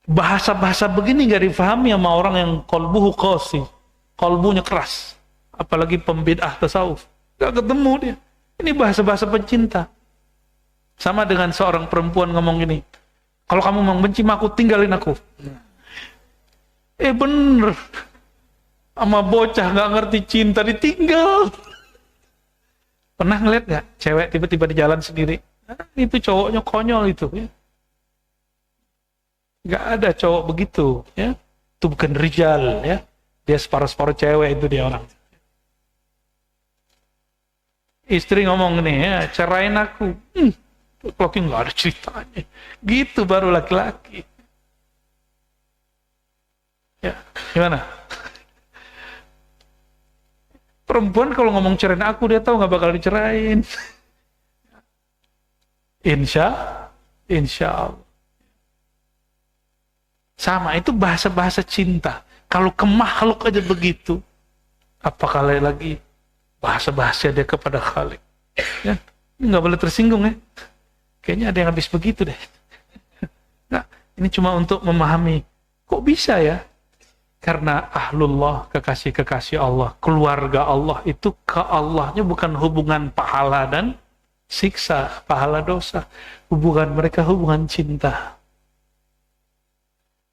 Bahasa-bahasa begini nggak difahami sama orang yang qalbuhu qasi, qalbunya keras, apalagi pembid'ah tasawuf. Nggak ketemu dia. Ini bahasa-bahasa pencinta. Sama dengan seorang perempuan ngomong gini, kalau kamu membenci aku, tinggalin aku. Bener. Sama bocah nggak ngerti cinta ditinggal. Pernah ngeliat nggak cewek tiba-tiba di jalan sendiri? Nah, itu cowoknya konyol itu. Ya. Nggak ada cowok begitu. Ya. Itu bukan rijal. Ya. Dia separuh-separuh cewek itu dia orang. Istri ngomong nih, ya, cerain aku. Laki nggak ada ceritanya. Gitu baru laki-laki. Ya, gimana? Perempuan kalau ngomong cerain aku, dia tahu nggak bakal dicerain. Insya Allah. Sama, itu bahasa-bahasa cinta. Kalau ke makhluk aja begitu, apakah lagi bahasa-bahasa dia kepada Khalik. Ya, nggak boleh tersinggung ya. Kayaknya ada yang habis begitu deh. Nah, ini cuma untuk memahami Kok bisa ya? Karena ahlullah, kekasih-kekasih Allah, keluarga Allah itu ke Allahnya bukan hubungan pahala dan siksa, pahala dosa. Hubungan mereka hubungan cinta.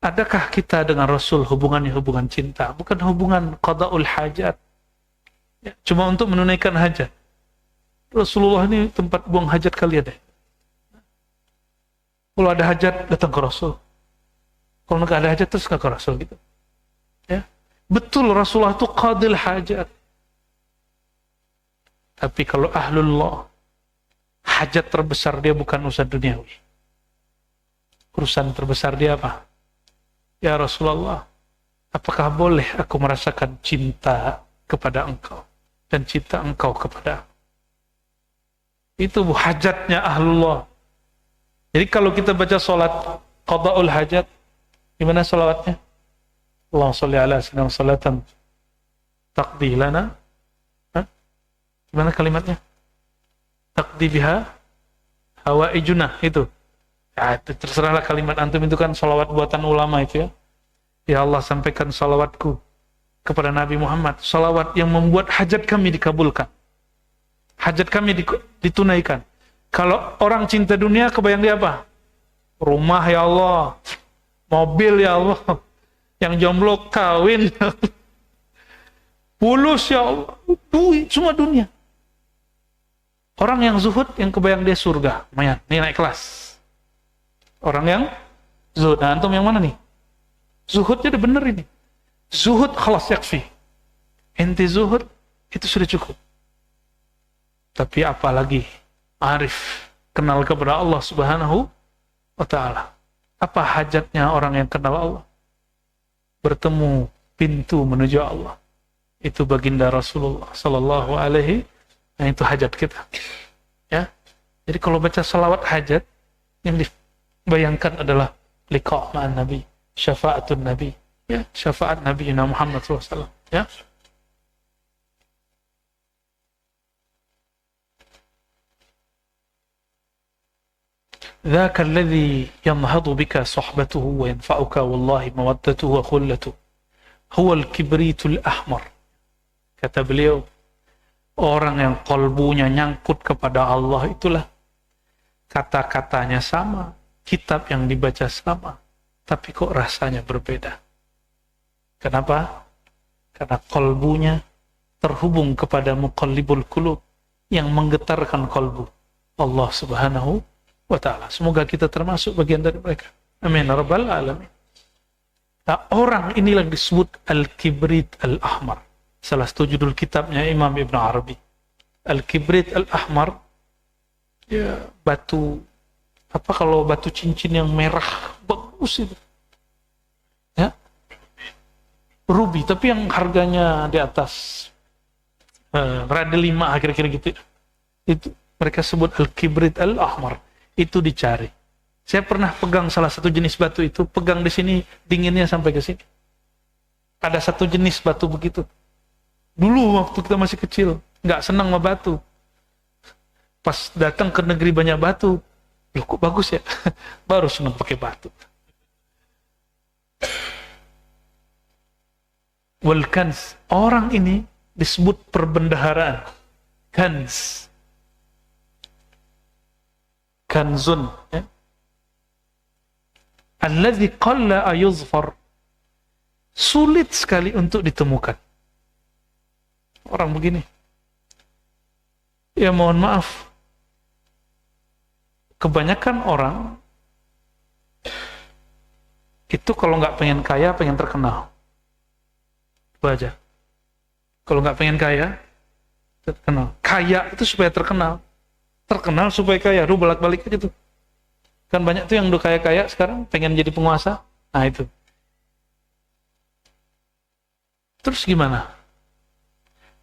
Adakah kita dengan Rasul hubungannya hubungan cinta? Bukan hubungan qada'ul hajat. Ya, cuma untuk menunaikan hajat. Rasulullah ini tempat buang hajat kalian deh. Kalau ada hajat, datang ke Rasul. Kalau nggak ada hajat, terus nggak ke Rasul gitu. Ya. Betul Rasulullah itu qadil hajat. Tapi kalau ahlullah, hajat terbesar dia bukan urusan duniawi. Urusan terbesar dia apa? Ya Rasulullah, apakah boleh aku merasakan cinta kepada engkau dan cinta engkau kepada aku? Itu hajatnya ahlullah. Jadi kalau kita baca salat qada'ul hajat, gimana salawatnya? Allahumma sholli ala sayyidina salatan taqdi lana. Gimana kalimatnya? Taqdi biha hawaijuna, itu. Ya, itu terserahlah kalimat antum, itu kan salawat buatan ulama itu ya. Ya Allah, sampaikan salawatku kepada Nabi Muhammad, salawat yang membuat hajat kami dikabulkan. Hajat kami ditunaikan. Kalau orang cinta dunia, kebayang dia apa? Rumah ya Allah, mobil ya Allah, yang jomblo kawin, fulus ya Allah, duit, semua dunia. Orang yang zuhud, yang kebayang dia surga, lumayan, ini naik kelas. Orang yang zuhud, nah antum yang mana nih? Zuhudnya udah bener ini. Zuhud khalas yakfi. Ente zuhud, itu sudah cukup. Tapi apalagi arif, kenal kepada Allah Subhanahu wa ta'ala. Apa hajatnya orang yang kenal Allah? Bertemu pintu menuju Allah. Itu baginda Rasulullah sallallahu alaihi. Nah, itu hajat kita. Ya. Jadi kalau baca salawat hajat, yang dibayangkan adalah liqa' ma'an Nabi, syafa'atun Nabi. Ya, syafaat Nabi Muhammad SAW. Ya. ذاك الذي ينهض بك صحبته وينفعك والله مودته وخلته هو الكبريت الأحمر. Kata beliau, orang yang kalbunya nyangkut kepada Allah itulah kata-katanya sama, kitab yang dibaca sama, tapi kok rasanya berbeda. Kenapa? Karena kalbunya terhubung kepada muqallibul qulub, yang menggetarkan kalbu, Allah Subhanahu wa ta'ala. Semoga kita termasuk bagian dari mereka. Amin rabbal alamin. Nah, orang inilah disebut al-kibrit al-ahmar. Salah satu judul kitabnya Imam Ibn Arabi. Al-kibrit al-ahmar, ya batu, apa kalau batu cincin yang merah bagus itu, ya, ruby, tapi yang harganya di atas rada 5 kira-kira gitu. Itu mereka sebut al-kibrit al-ahmar. Itu dicari. Saya pernah pegang salah satu jenis batu itu, pegang di sini dinginnya sampai ke sini. Ada satu jenis batu begitu. Dulu waktu kita masih kecil, nggak senang sama batu. Pas datang ke negeri banyak batu, loh kok bagus ya? Baru senang pakai batu. Wal kans, orang ini disebut perbendaharaan. Kans. Kanzun, ya. Alladzi qalla ayuzfar, sulit sekali untuk ditemukan. Orang begini, ya mohon maaf, kebanyakan orang itu kalau nggak pengen kaya, pengen terkenal. Itu aja. Kalau nggak pengen kaya, terkenal. Kaya itu supaya terkenal. Terkenal supaya kaya, bolak-balik aja tuh. Kan banyak tuh yang udah kaya-kaya sekarang pengen jadi penguasa. Nah itu. Terus gimana?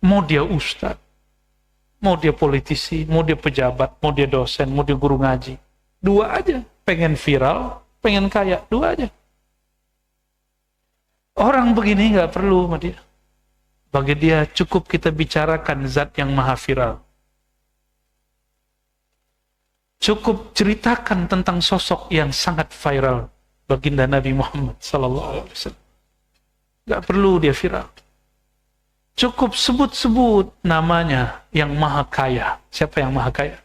Mau dia ustadz, mau dia politisi, mau dia pejabat, mau dia dosen, mau dia guru ngaji. Dua aja, pengen viral, pengen kaya, dua aja. Orang begini nggak perlu sama dia. Bagi dia cukup kita bicarakan zat yang maha viral. Cukup ceritakan tentang sosok yang sangat viral. baginda Nabi Muhammad sallallahu alaihi wasallam. Enggak perlu dia viral. Cukup sebut-sebut namanya yang maha kaya. Siapa yang maha kaya?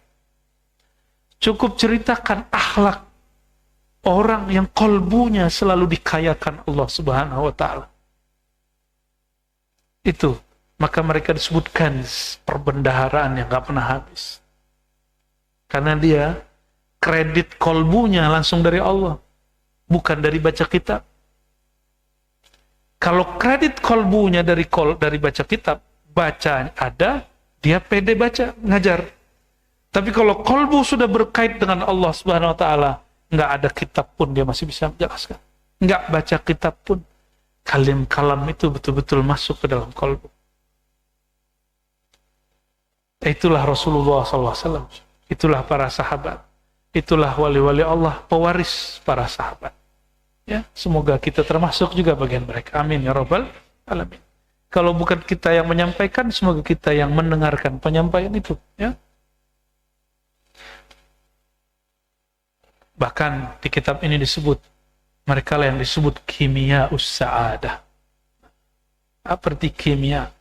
Cukup ceritakan akhlak orang yang kolbunya selalu dikayakan Allah Subhanahu wa taala. Itu, maka mereka disebutkan perbendaharaan yang gak pernah habis. Karena dia kredit kolbunya langsung dari Allah, bukan dari baca kitab. Kalau kredit kolbunya dari baca kitab, bacaan ada, dia pede baca, ngajar. Tapi kalau kolbu sudah berkait dengan Allah Subhanahu wa taala, nggak ada kitab pun dia masih bisa menjelaskan. Nggak baca kitab pun, kalam itu betul-betul masuk ke dalam kolbu. Itulah Rasulullah SAW. Itulah para sahabat. Itulah wali-wali Allah, pewaris para sahabat. Ya, semoga kita termasuk juga bagian mereka. Amin ya rabbal alamin. Kalau bukan kita yang menyampaikan, semoga kita yang mendengarkan penyampaian itu. Ya. Bahkan di kitab ini disebut, mereka lah yang disebut kimia us-sa'adah. Apa arti kimia?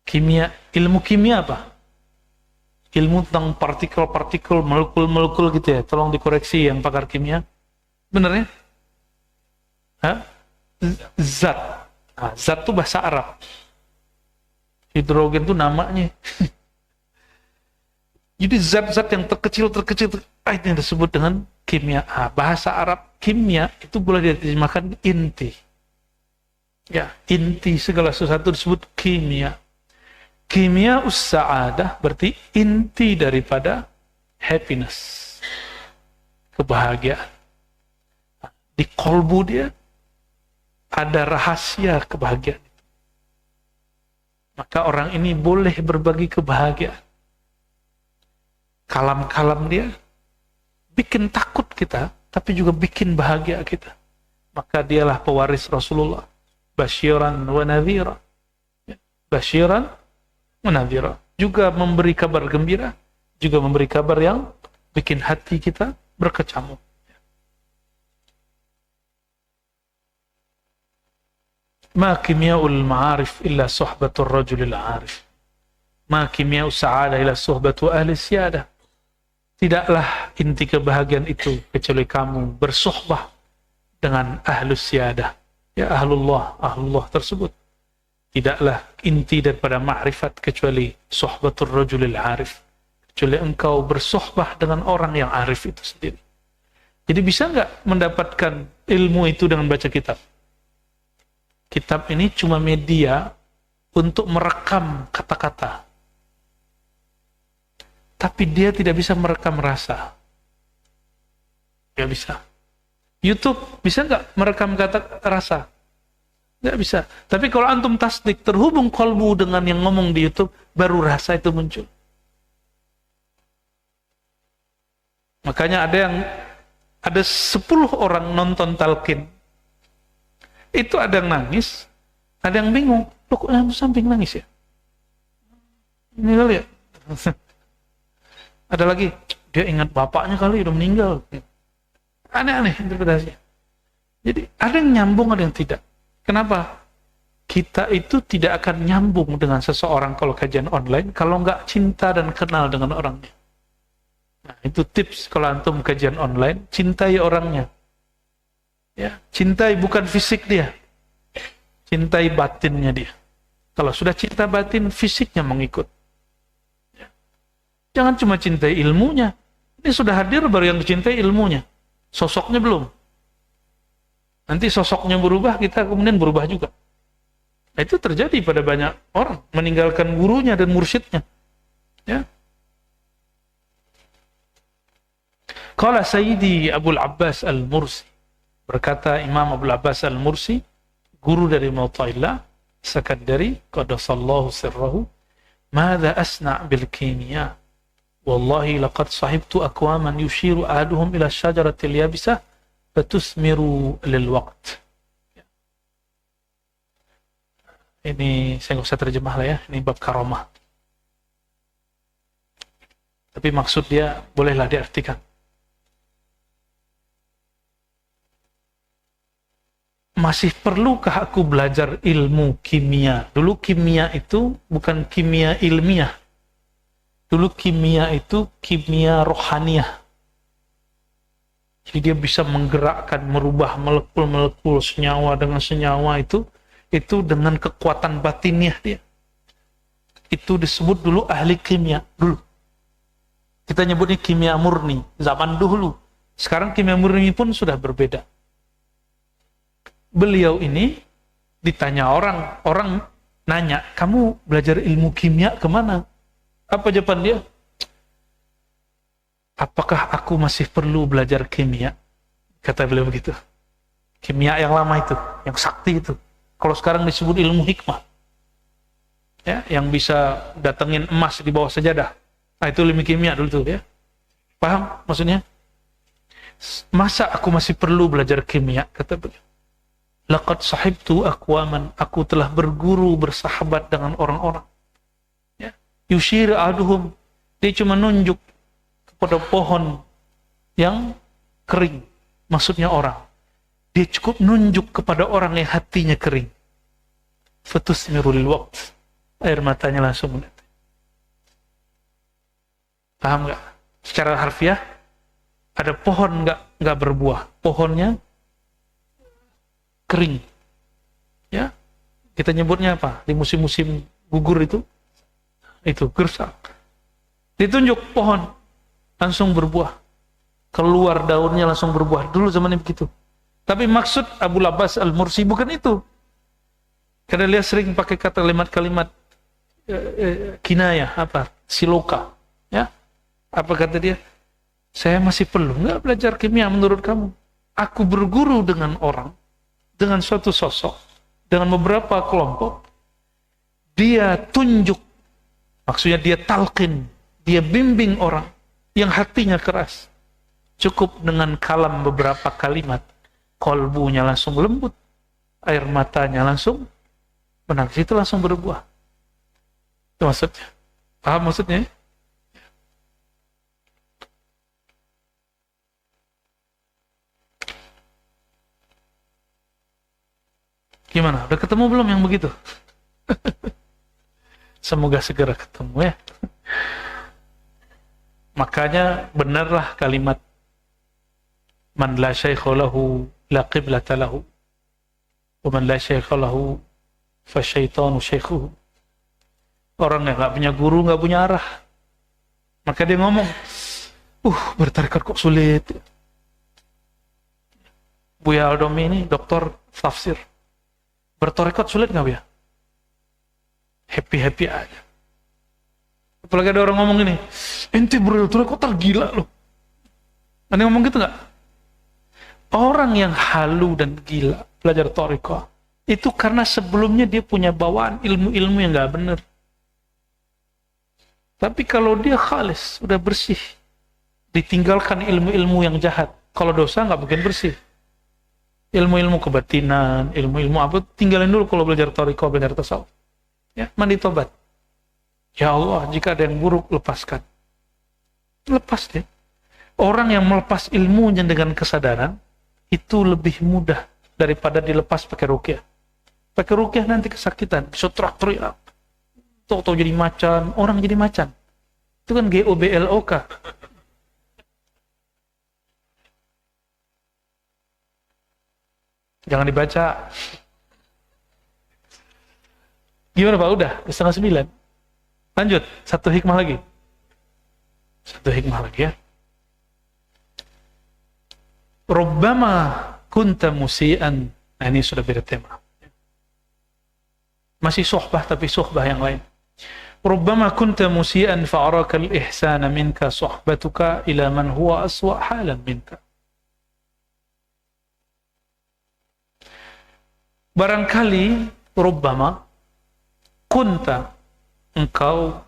Kimia, ilmu kimia apa? Ilmu tentang partikel-partikel, molekul-molekul gitu ya. Tolong dikoreksi yang pakar kimia. Bener ya? Hah? Zat. Nah, zat itu bahasa Arab. Hidrogen itu namanya. Jadi zat-zat yang terkecil, itu yang disebut dengan kimia. Bahasa Arab kimia itu boleh diterjemahkan inti. Ya, inti segala sesuatu disebut kimia. Kimia us-sa'adah berarti inti daripada happiness, kebahagiaan. Di kolbu dia ada rahasia kebahagiaan. Maka orang ini boleh berbagi kebahagiaan. Kalam-kalam dia bikin takut kita, tapi juga bikin bahagia kita. Maka dialah pewaris Rasulullah. Basyiran wa nadhira. Basyiran wa nadhira. Juga memberi kabar gembira, juga memberi kabar yang bikin hati kita berkecamuk. Ma kimya'ul ma'arif illa suhbatur rajulil 'arif. Ma kimya'us sa'adah illa suhbatu ahli siyadah. Tidaklah inti kebahagiaan itu kecuali kamu bersuhbah dengan ahlus siyadah. Ya ahlullah tersebut. Tidaklah inti daripada ma'rifat kecuali suhbatur rajulil 'arif. Kecuali engkau bersuhbah dengan orang yang arif itu sendiri. Jadi bisa nggak mendapatkan ilmu itu dengan baca kitab? Kitab ini cuma media untuk merekam kata-kata. Tapi dia tidak bisa merekam rasa. Nggak bisa. YouTube bisa nggak merekam kata rasa? Nggak bisa. Tapi kalau antum tasdik, terhubung kolbu dengan yang ngomong di YouTube, baru rasa itu muncul. Makanya ada 10 orang nonton talqin. Itu ada yang nangis, ada yang bingung. Loh kok yang samping nangis ya? Ini kali ya? Ada lagi, dia ingat bapaknya kali udah meninggal. Aneh-aneh interpretasinya. Jadi ada yang nyambung, ada yang tidak. Kenapa? Kita itu tidak akan nyambung dengan seseorang kalau kajian online kalau nggak cinta dan kenal dengan orangnya. Nah, itu tips kalau antum kajian online, cintai orangnya. Ya, cintai bukan fisik dia, cintai batinnya dia. Kalau sudah cinta batin, fisiknya mengikut. Ya. Jangan cuma cintai ilmunya. Ini sudah hadir baru yang dicintai ilmunya. Sosoknya belum. Nanti sosoknya berubah, kita kemudian berubah juga. Nah, itu terjadi pada banyak orang, meninggalkan gurunya dan mursyidnya. Ya. Qala Sayyidi Abul Abbas Al-Mursi. Berkata Imam Abul Abbas Al-Mursi, guru dari Mu'tazilah, Sakandari, qaddasallahu sirrahu, "Madza asna' bil kimia? Wallahi laqad sahibtu aqwaman yushiru ahaduhum ila syajaratil yabisah fatusmiru lil waqt." Ini saya nggak usah terjemah lah ya, ini bab karomah. Tapi maksud dia bolehlah diartikan. masih perlukah aku belajar ilmu kimia? Dulu kimia itu bukan kimia ilmiah. Dulu kimia itu kimia rohaniah. Jadi dia bisa menggerakkan, merubah molekul-molekul senyawa dengan senyawa itu dengan kekuatan batiniah dia. Itu disebut dulu ahli kimia dulu. Kita nyebutnya kimia murni zaman dulu. Sekarang kimia murni pun sudah berbeda. Beliau ini ditanya orang nanya, kamu belajar ilmu kimia kemana? Apa jawaban dia? Apakah aku masih perlu belajar kimia? Kata beliau begitu. Kimia yang lama itu, yang sakti itu. Kalau sekarang disebut ilmu hikmah. Ya, yang bisa datengin emas di bawah sajadah. Nah, itu ilmu kimia dulu tuh ya. Paham maksudnya? Masa aku masih perlu belajar kimia? Kata beliau. Laqad sahibtu aqwaman, aku telah berguru bersahabat dengan orang-orang. Ya. Yushir aduhum, dia cuma nunjuk kepada pohon yang kering, maksudnya orang. Dia cukup nunjuk kepada orang yang hatinya kering. Fatusmirul waqt, air matanya langsung menetes. Paham nggak? Secara harfiah ada pohon nggak berbuah, pohonnya kering, ya kita nyebutnya apa di musim-musim gugur itu gersak. Ditunjuk pohon langsung berbuah, keluar daunnya langsung berbuah. Dulu zamannya begitu. Tapi maksud Abu Abbas Al-Mursi bukan itu, karena dia sering pakai kalimat-kalimat kinayah, apa siloka, ya apa kata dia? Saya masih perlu nggak belajar kimia menurut kamu? Aku berguru dengan orang, dengan suatu sosok, dengan beberapa kelompok, dia tunjuk, maksudnya dia talqin, dia bimbing orang yang hatinya keras. Cukup dengan kalam beberapa kalimat, kolbunya langsung lembut, air matanya langsung menangis, itu langsung berbuah. Itu maksudnya. Paham maksudnya? Gimana? Udah ketemu belum yang begitu? Semoga segera ketemu ya. Makanya benarlah kalimat man la syaikha lahu la qiblata lahu wa man la syaikha lahu fa syaitanu syaikhuhu. Orang yang gak punya guru, gak punya arah, maka dia ngomong, bertarekat kok sulit. Buya Aldomi ini doktor tafsir, bertarekat sulit gak Buya? Happy-happy aja. Apalagi ada orang ngomong ini, ente bertarekat tergila loh. Ada yang ngomong gitu gak? Orang yang halu dan gila belajar tarekat itu karena sebelumnya dia punya bawaan ilmu-ilmu yang gak benar. Tapi kalau dia khalis, udah bersih, ditinggalkan ilmu-ilmu yang jahat, kalau dosa nggak mungkin bersih. Ilmu-ilmu kebatinan, ilmu-ilmu apa, tinggalin dulu kalau belajar thariqah, belajar tasawuf. Ya, mandi tobat. Ya Allah, jika ada yang buruk, lepaskan. Lepas deh. Orang yang melepas ilmunya dengan kesadaran, itu lebih mudah daripada dilepas pakai ruqyah. Pakai ruqyah nanti kesakitan, bisa teriak-teriak. Tahu-tahu jadi macan, orang jadi macan. Itu kan GOBLOK. Jangan dibaca. Gimana Pak? Udah, 8:30. Lanjut, satu hikmah lagi. Satu hikmah lagi ya. Rubbama kunta musian. Nah ini sudah beda tema. Masih suhbah tapi suhbah yang lain. Rubbama kunta musian fa'araka al-ihsana minka suhbatuka ila man huwa aswa halan minka. Barangkali rubbama kunta engkau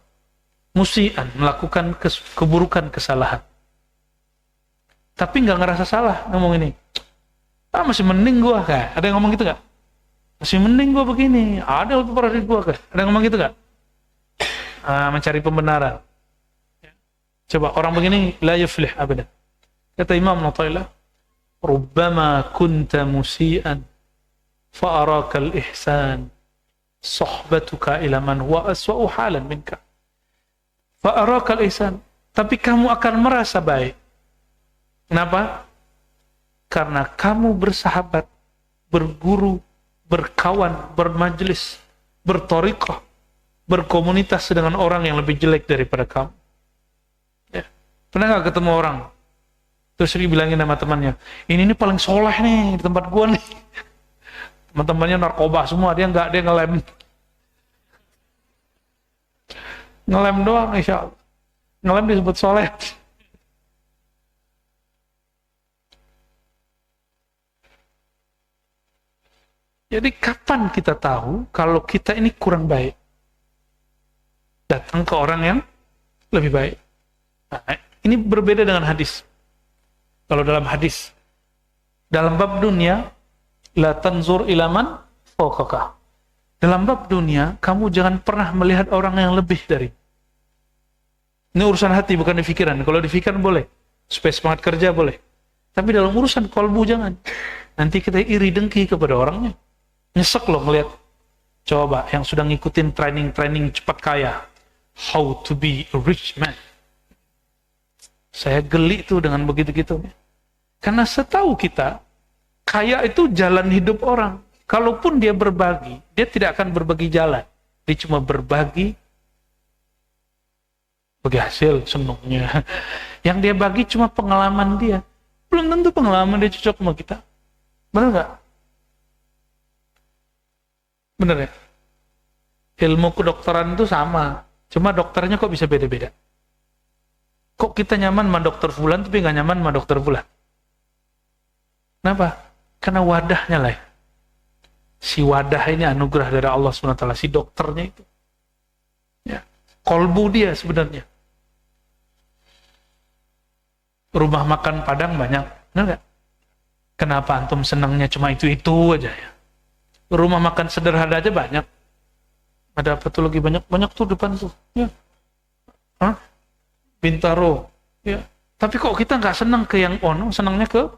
musian melakukan keburukan, kesalahan. Tapi nggak ngerasa salah ngomong ini. Masih mending gua kayak. Ada yang ngomong gitu nggak? Masih mending gua begini. Ada lebih parah dari gua kayak. Ada yang ngomong gitu nggak? Mencari pembenaran. Coba orang begini la yuflih abadan. Kata Imam Nawawi, rubbama kunta musian fa'arakal ihsan sohbatuka ila man huwa aswa'u halan minka. Fa'arakal ihsan, tapi kamu akan merasa baik. Kenapa? Karena kamu bersahabat, berguru, berkawan, bermajlis, berthariqah, berkomunitas dengan orang yang lebih jelek daripada kamu. Ya. Pernah nggak ketemu orang terus dibilangin sama temannya, ini paling soleh nih di tempat gua nih. Teman-temannya narkoba semua, dia ngelem doang, insya Allah. Ngelem disebut soleh. Jadi kapan kita tahu kalau kita ini kurang baik? Datang ke orang yang lebih baik. Nah, ini berbeda dengan hadis. Kalau dalam hadis, dalam bab dunia, la tanzur ilaman fawqaka. Dalam bab dunia, kamu jangan pernah melihat orang yang lebih dari. Ini urusan hati, bukan di pikiran. Kalau di pikiran boleh, supaya semangat kerja boleh. Tapi dalam urusan kolbu jangan. Nanti kita iri dengki kepada orangnya. Nyesek loh ngelihat. Coba yang sudah ngikutin training cepat kaya, how to be a rich man. Saya geli tuh dengan begitu-gitu. Karena setahu kita, kaya itu jalan hidup orang. Kalaupun dia berbagi, dia tidak akan berbagi jalan. Dia cuma bagi hasil, senungnya. Yang dia bagi cuma pengalaman dia. Belum tentu pengalaman dia cocok sama kita. Benar nggak? Benar ya? Ilmu kedokteran itu sama. Cuma dokternya kok bisa beda-beda. Kok kita nyaman sama dokter fulan tapi nggak nyaman sama dokter fulan? Kenapa? Karena wadahnya lah. Si wadah ini anugerah dari Allah SWT, si dokternya itu. Ya. Kolbu dia sebenarnya. Rumah makan Padang banyak, benar nggak? Kenapa antum senangnya cuma itu aja ya? Rumah makan sederhana aja banyak. Ada apa tuh lagi banyak tuh depan tuh. Ya. Hah? Bintaro, ya. Tapi kok kita nggak senang ke yang ono, senangnya ke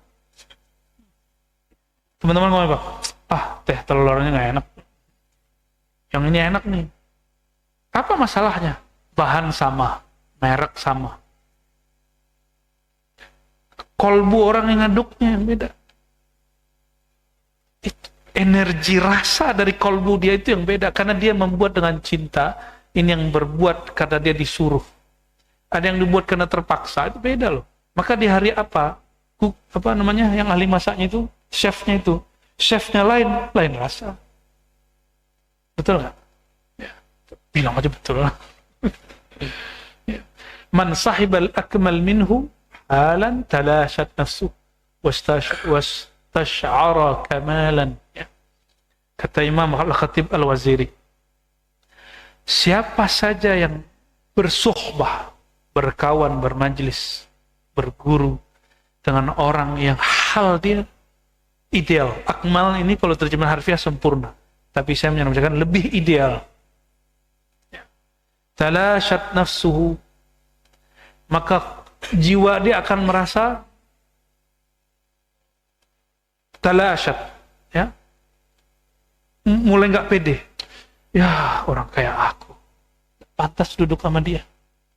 teman-teman ngomong apa? Teh telurnya nggak enak. Yang ini enak nih. Apa masalahnya? Bahan sama, merek sama. Kolbu orang yang ngaduknya yang beda. Energi rasa dari kolbu dia itu yang beda, karena dia membuat dengan cinta. Ini yang berbuat karena dia disuruh. Ada yang dibuat karena terpaksa, itu beda loh. Maka di hari apa namanya yang ahli masaknya itu, chefnya lain rasa. Betul nggak? Ya, bilang aja betul. Ya. Man sahibal akmal minhu halan talashat nafsu wastash'ara kamalan. Ya. Kata Imam Al-Khatib Al-Waziri, siapa saja yang bersuhbah, berkawan, bermajlis, berguru dengan orang yang hal dia ideal. Akmal ini kalau terjemahan harfiah sempurna, tapi saya menamakan lebih ideal. Talashat nafsuhu, maka jiwa dia akan merasa talashat, ya, mulai nggak pede. Ya, orang kayak aku pantas duduk sama dia,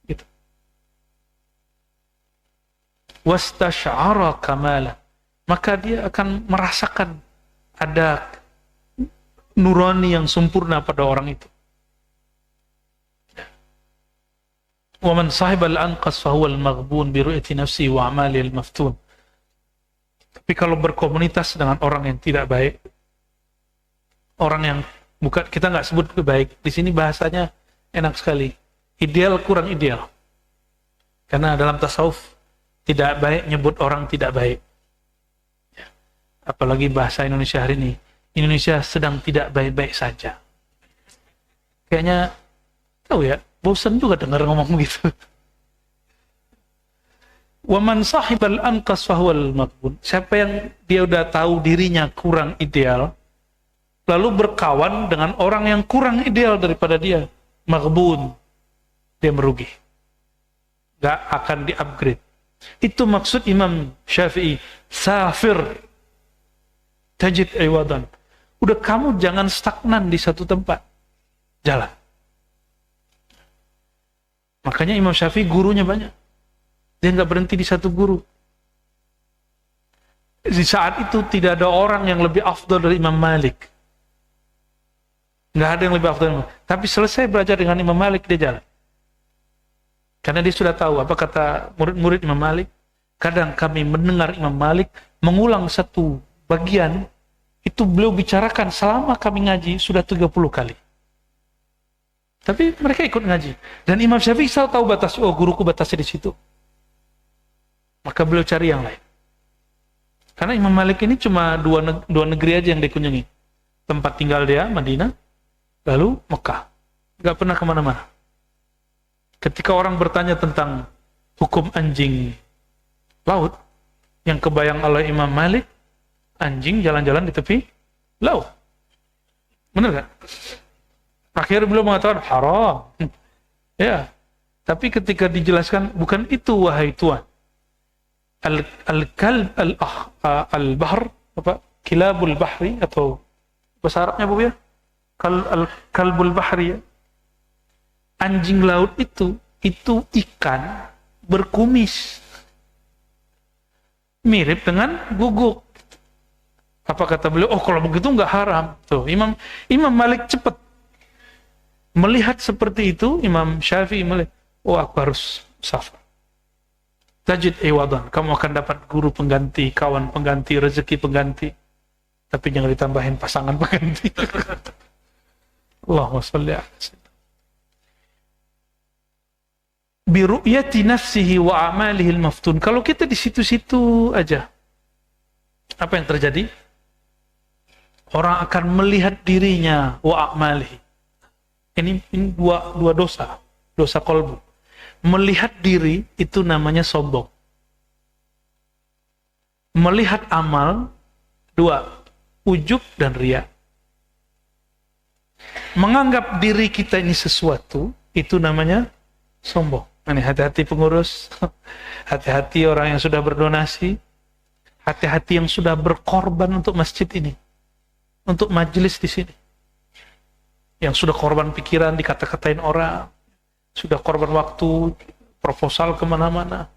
gitu. Wastash'ara kamala, maka dia akan merasakan ada nurani yang sempurna pada orang itu. Wa man sahibal anqas fa huwal maghbun bi ru'yati nafsi wa a'mali al-maftun. Tapi kalau berkomunitas dengan orang yang tidak baik, orang yang bukan, kita nggak sebut baik, di sini bahasanya enak sekali. Ideal kurang ideal. Karena dalam tasawuf tidak baik nyebut orang tidak baik. Ya. Apalagi bahasa Indonesia hari ini. Indonesia sedang tidak baik-baik saja. Kayaknya tahu ya, bosan juga dengar ngomong gitu. Wa man sahibal anqas fahuwal maghbun. Siapa yang dia udah tahu dirinya kurang ideal, lalu berkawan dengan orang yang kurang ideal daripada dia, maghbun, dia merugi. Gak akan di-upgrade. Itu maksud Imam Syafi'i, safir tajid iwadan Udah kamu jangan stagnan di satu tempat. Jalan. Makanya Imam Syafi'i gurunya banyak. Dia nggak berhenti di satu guru. Di saat itu tidak ada orang yang lebih afdal dari Imam Malik. Nggak ada yang lebih afdal. Tapi selesai belajar dengan Imam Malik, dia jalan. Karena dia sudah tahu apa kata murid-murid Imam Malik. Kadang kami mendengar Imam Malik mengulang satu bagian, itu beliau bicarakan selama kami ngaji sudah 30 kali. Tapi mereka ikut ngaji. Dan Imam Syafi'i selalu tahu batas, oh guruku batasnya di situ. Maka beliau cari yang lain. Karena Imam Malik ini cuma dua negeri aja yang dikunjungi. Tempat tinggal dia, Madinah, lalu Mekah. Nggak pernah kemana-mana. Ketika orang bertanya tentang hukum anjing laut, yang kebayang oleh Imam Malik, anjing jalan-jalan di tepi laut. Benar nggak? Akhirnya beliau mengatakan haram. Ya. Tapi ketika dijelaskan, bukan itu wahai Tuan. Al-kalb al-bahr, apa? Kilabul bahri, atau bahasa Arabnya apa ya? Kalbul bahri, ya. Anjing laut itu ikan berkumis. Mirip dengan guguk. Apa kata beliau? Oh, kalau begitu nggak haram. Tuh, Imam Malik cepat melihat seperti itu. Imam Syafi'i melihat, oh aku harus safar. Tajid iwadan, kamu akan dapat guru pengganti, kawan pengganti, rezeki pengganti. Tapi jangan ditambahin pasangan pengganti. Allahumma sholli ala sayyidina. Bi ru'yati nafsihi wa amalihi al-maftun. Kalau kita di situ-situ aja, apa yang terjadi? Orang akan melihat dirinya wa amalihi. Ini dua dosa kolbu. Melihat diri itu namanya sombong. Melihat amal, dua, ujub dan riya. Menganggap diri kita ini sesuatu, itu namanya sombong. Ini hati-hati pengurus, hati-hati orang yang sudah berdonasi, hati-hati yang sudah berkorban untuk masjid ini, untuk majelis di sini. Yang sudah korban pikiran, dikata-katain orang, sudah korban waktu, proposal kemana-mana.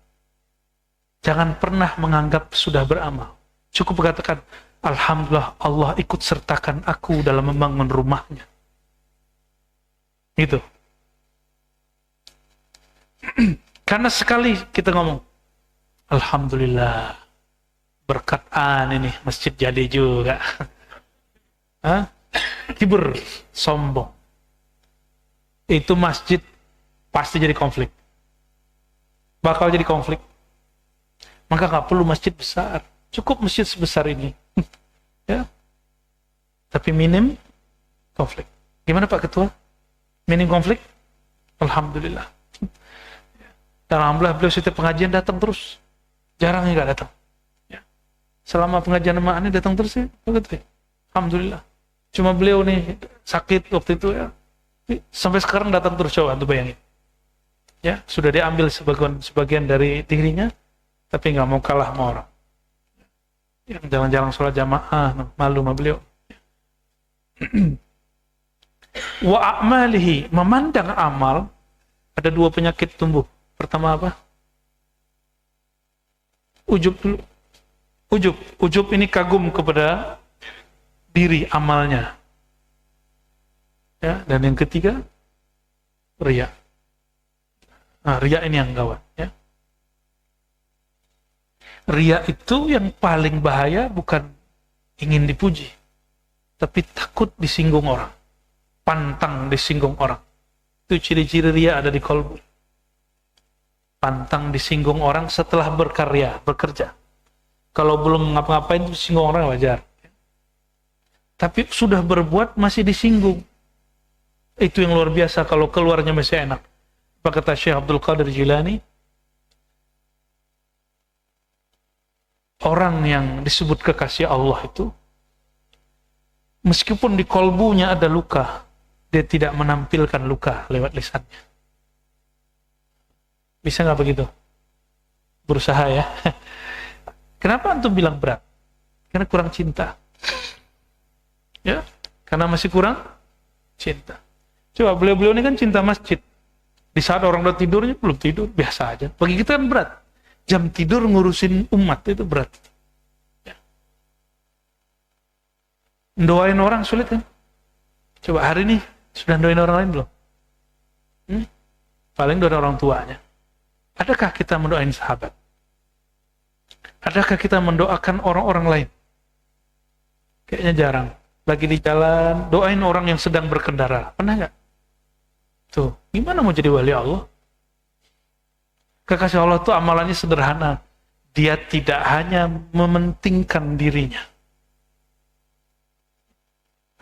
Jangan pernah menganggap sudah beramal. Cukup katakan, alhamdulillah Allah ikut sertakan aku dalam membangun rumahnya. Gitu. Karena sekali kita ngomong, alhamdulillah, berkat ini masjid jadi juga. Hah? Kibur, sombong. Itu masjid pasti jadi konflik. Bakal jadi konflik. Maka nggak perlu masjid besar. Cukup masjid sebesar ini. Ya. Tapi minim konflik. Gimana Pak Ketua? Minim konflik? Alhamdulillah. Dan alhamdulillah beliau setiap pengajian datang terus. Jarang nggak datang. Ya. Selama pengajian sama ini datang terus ya. Alhamdulillah. Cuma beliau nih sakit waktu itu ya. Sampai sekarang datang terus, coba tuh bayangin. Ya, sudah diambil sebagian dari dirinya, tapi nggak mau kalah sama orang. Yang jalan-jalan sholat jamaah, malu sama beliau. Wa a'malihi, memandang amal, ada dua penyakit tumbuh. Pertama apa? Ujub dulu. Ujub ini kagum kepada diri amalnya. Ya, dan yang ketiga riya. Nah, riya ini yang gawat, ya. Riya itu yang paling bahaya bukan ingin dipuji, tapi takut disinggung orang, pantang disinggung orang. Itu ciri-ciri riya ada di kolbu. Pantang disinggung orang setelah berkarya, bekerja. Kalau belum ngapa-ngapain disinggung orang wajar. Tapi sudah berbuat masih disinggung. Itu yang luar biasa, kalau keluarnya masih enak. Apa kata Syekh Abdul Qadir Jilani? Orang yang disebut kekasih Allah itu, meskipun di kolbunya ada luka, dia tidak menampilkan luka lewat lisannya. Bisa nggak begitu? Berusaha ya. Kenapa antum bilang berat? Karena kurang cinta. Ya, karena masih kurang cinta. Coba beliau-beliau ini kan cinta masjid. Di saat orang udah tidurnya belum tidur, biasa aja. Bagi kita kan berat. Jam tidur ngurusin umat itu berat. Ya. Doain orang sulit kan? Coba hari ini sudah doain orang lain belum? Paling doain orang tuanya. Adakah kita mendoain sahabat? Adakah kita mendoakan orang-orang lain? Kayaknya jarang. Lagi di jalan, doain orang yang sedang berkendara. Pernah nggak? Tuh, gimana mau jadi wali Allah? Kekasih Allah tuh amalannya sederhana. Dia tidak hanya mementingkan dirinya.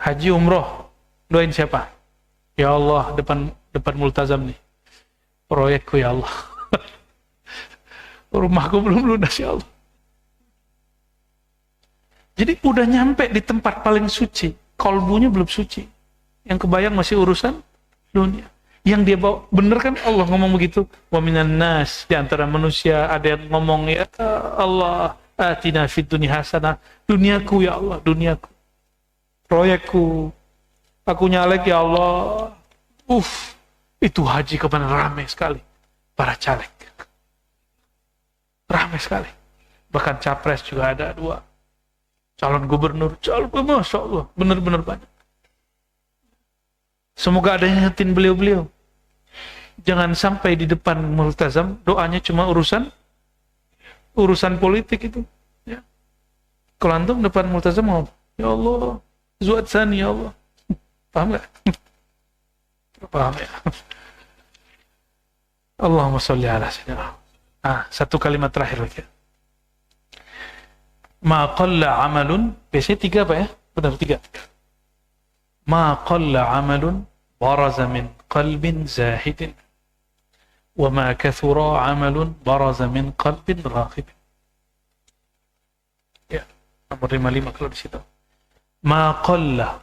Haji umroh, doain siapa? Ya Allah, depan multazam nih. Proyekku ya Allah. Rumahku belum lunas ya Allah. Jadi udah nyampe di tempat paling suci, kolbunya belum suci. Yang kebayang masih urusan dunia. Yang dia bawa, bener kan Allah ngomong begitu? Wa minan nas, di antara manusia ada yang ngomong, ya Allah, atina fid dunya hasanah. Duniaku ya Allah, duniaku. Proyekku. Aku nyalek ya Allah. Itu haji kemarin ramai sekali. Para caleg. Ramai sekali. Bahkan capres juga ada 2. Calon gubernur, Masya Allah, benar-benar banyak. Semoga ada yang ingetin beliau-beliau. Jangan sampai di depan multazam doanya cuma urusan politik itu. Ya. Kalau antum depan multazam mau, ya Allah, zuat sani ya Allah. Paham nggak? Paham ya? Allahumma sholli ala sayyidina. Satu kalimat terakhir lagi. Ma qalla amalun, biasanya 3 apa ya? Benar 3. Ma qalla amalun baraza min qalbin zahidin wa ma kathura amalun baraza min qalbin raghibin. Ya, nomor 55 kalau di situ. Ma qalla,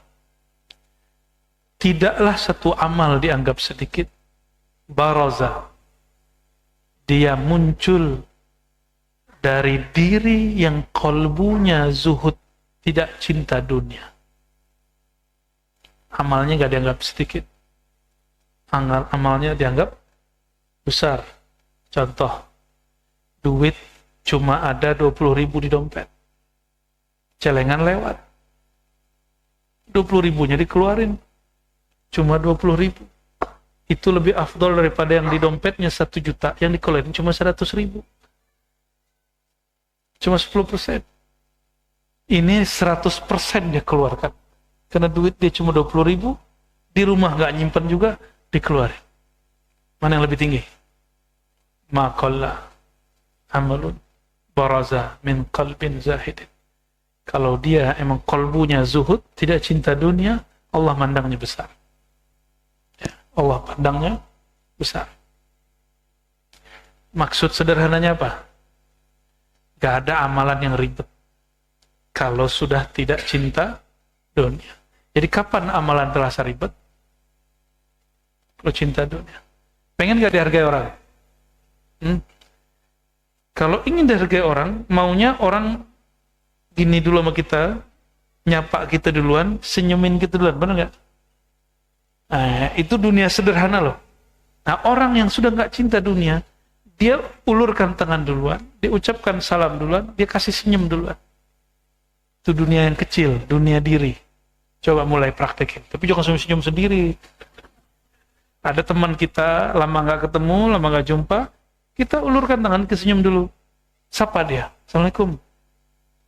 tidaklah satu amal dianggap sedikit, baraza, dia muncul dari diri yang kolbunya zuhud, tidak cinta dunia. Amalnya gak dianggap sedikit. Amalnya dianggap besar. Contoh, duit cuma ada 20.000 di dompet. Celengan lewat. 20.000-nya dikeluarin. Cuma 20.000. Itu lebih afdol daripada yang di dompetnya 1 juta, yang dikeluarin cuma 100.000. Cuma 10%. Ini 100% dia keluarkan. Karena duit dia cuma 20.000, di rumah nggak nyimpen juga, dikeluarin. Mana yang lebih tinggi? Ma qalla amalun baraza min qalbin zahidin. Kalau dia emang kolbunya zuhud, tidak cinta dunia, Allah mandangnya besar. Ya, Allah pandangnya besar. Maksud sederhananya apa? Gak ada amalan yang ribet kalau sudah tidak cinta dunia. Jadi kapan amalan terasa ribet? Kalau cinta dunia. Pengen gak dihargai orang? Kalau ingin dihargai orang, maunya orang gini dulu sama kita, nyapa kita duluan, senyumin kita duluan, benar gak? Itu dunia sederhana loh. Nah, orang yang sudah gak cinta dunia, dia ulurkan tangan duluan, dia ucapkan salam duluan, dia kasih senyum duluan. Itu dunia yang kecil, dunia diri. Coba mulai praktekin. Tapi jangan senyum sendiri. Ada teman kita, lama nggak ketemu, lama nggak jumpa, kita ulurkan tangan, ke senyum dulu. Sapa dia, Assalamualaikum.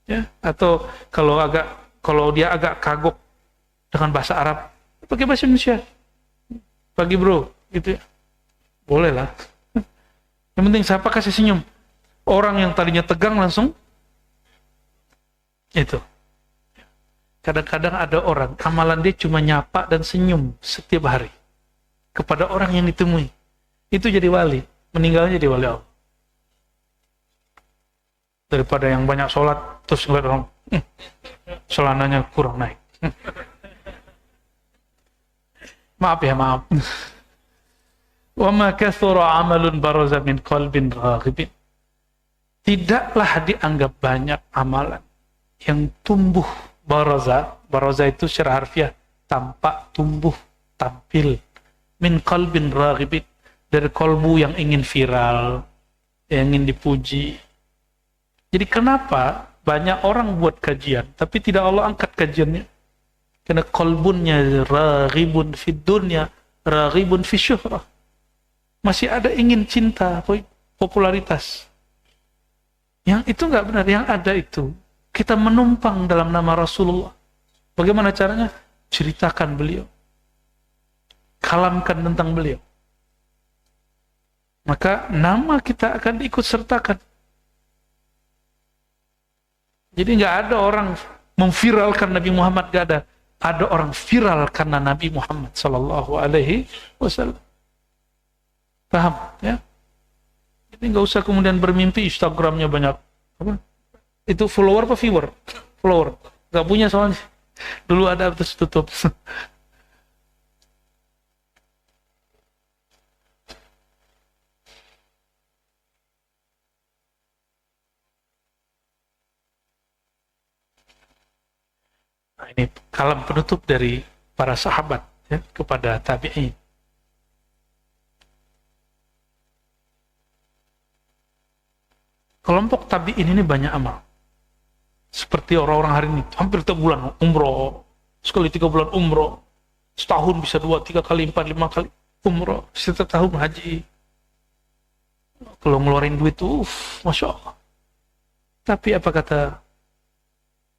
Ya, atau kalau dia agak kagok dengan bahasa Arab, pakai bahasa Indonesia. Pagi bro, gitu ya. Boleh lah. Yang penting siapa kasih senyum. Orang yang tadinya tegang langsung itu. Kadang-kadang ada orang amalan dia cuma nyapa dan senyum setiap hari kepada orang yang ditemui. Itu jadi wali, meninggalnya jadi wali Allah. Daripada yang banyak sholat terus ngeliat orang celananya kurang naik. Maaf ya, maaf. Wa ma kathura amalun baraza min qalbin raghibin. Tidaklah dianggap banyak amalan yang tumbuh baraza Baraza itu secara harfiah tampak, tumbuh, tampil. Min qalbin raghibin, dari kolbu yang ingin viral, yang ingin dipuji. Jadi kenapa banyak orang buat kajian tapi tidak Allah angkat kajiannya? Karena kolbunnya raghibun fid dunya, raghibun fi syuhrah. Masih ada ingin cinta, popularitas. Yang itu nggak benar. Yang ada itu kita menumpang dalam nama Rasulullah. Bagaimana caranya? Ceritakan beliau, kalamkan tentang beliau. Maka nama kita akan diikut sertakan. Jadi nggak ada orang memviralkan Nabi Muhammad, nggak ada. Ada orang viral karena Nabi Muhammad Sallallahu Alaihi Wasallam. Paham ya? Jadi nggak usah kemudian bermimpi Instagramnya banyak apa? Itu follower apa viewer? Follower. Nggak punya soalnya. Dulu ada terus tutup. Nah, ini kalam penutup dari para sahabat ya, kepada tabi'in. Kelompok tabi'in ini banyak amal. Seperti orang-orang hari ini, hampir tiap bulan umroh, sekali 3 bulan umroh, setahun bisa 2, 3 kali, 4, 5 kali umroh, setiap tahun haji. Kalau ngeluarin duit tuh, Masya Allah. Tapi apa kata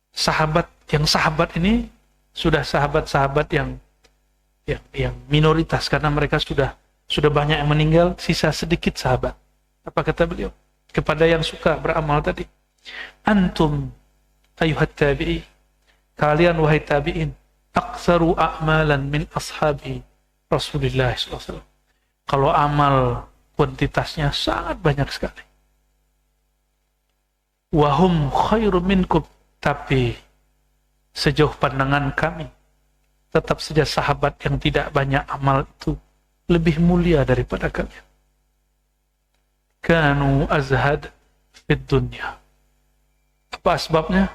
sahabat, yang sahabat ini sudah sahabat-sahabat yang minoritas, karena mereka sudah banyak yang meninggal, sisa sedikit sahabat. Apa kata beliau? Kepada yang suka beramal tadi, antum ayuhat tabi'i, kalian wahai tabi'in, aktsaru a'malan min ashabi Rasulullah SAW. Kalau amal kuantitasnya sangat banyak sekali. Wahum khairu minkum, tapi sejauh pandangan kami, tetap saja sahabat yang tidak banyak amal itu lebih mulia daripada kalian. Kanu azhad fid dunya. Apa sebabnya?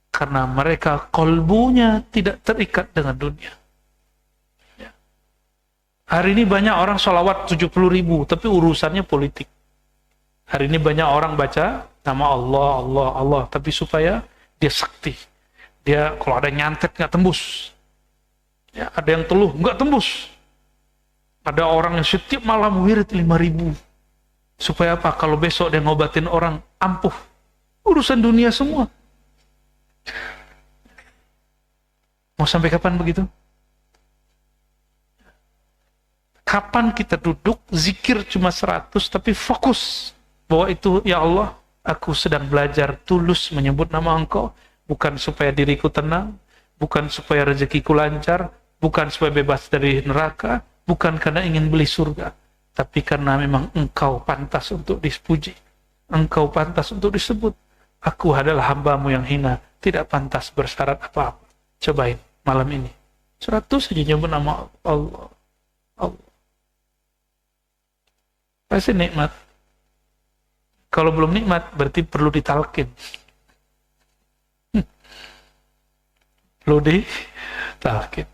Karena mereka kolbunya tidak terikat dengan dunia. Ya. Hari ini banyak orang sholawat 70.000, tapi urusannya politik. Hari ini banyak orang baca nama Allah, Allah, Allah, tapi supaya dia sakti. Dia kalau ada nyantet nggak tembus. Ya, ada yang teluh nggak tembus. Ada orang yang setiap malam wirid 5.000. Supaya apa? Kalau besok dia ngobatin orang, ampuh. Urusan dunia semua. Mau sampai kapan begitu? Kapan kita duduk, zikir cuma 100, tapi fokus bahwa itu, ya Allah, aku sedang belajar tulus menyebut nama Engkau, bukan supaya diriku tenang, bukan supaya rezekiku lancar, bukan supaya bebas dari neraka, bukan karena ingin beli surga, tapi karena memang Engkau pantas untuk dipuji, Engkau pantas untuk disebut. Aku adalah hambamu yang hina, tidak pantas bersyarat apa-apa. Cobain malam ini 100 saja nyebut nama Allah. Allah pasti nikmat. Kalau belum nikmat berarti perlu ditalkin. Perlu ditalkin.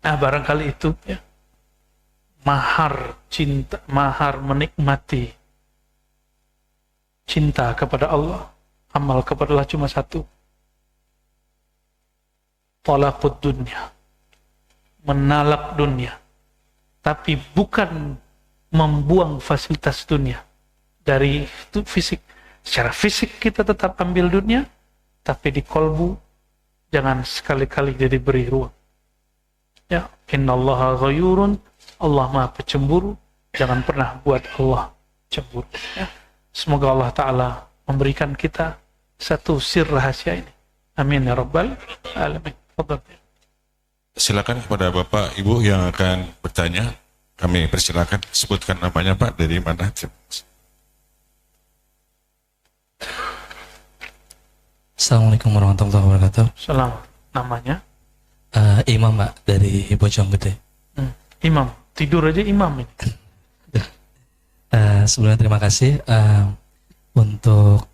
Nah, barangkali itu ya, mahar cinta, mahar menikmati cinta kepada Allah, amal kepada Allah cuma satu. Talaqud dunya, menalak dunia, tapi bukan membuang fasilitas dunia dari fisik. Secara fisik kita tetap ambil dunia, tapi di kolbu jangan sekali-kali jadi beri ruang. Ya, innallaha ghayurun, Allah Maha Pecemburu, jangan pernah buat Allah cemburu. Ya. Semoga Allah Ta'ala memberikan kita satu sir rahasia ini. Amin ya rabbal alamin. Silakan kepada Bapak Ibu yang akan bertanya. Kami persilakan, sebutkan namanya Pak, dari mana. Assalamualaikum warahmatullahi wabarakatuh. Salam. Namanya? Imam Pak, dari Bojonggede. Imam. Tidur aja imam ini. Sebelumnya terima kasih untuk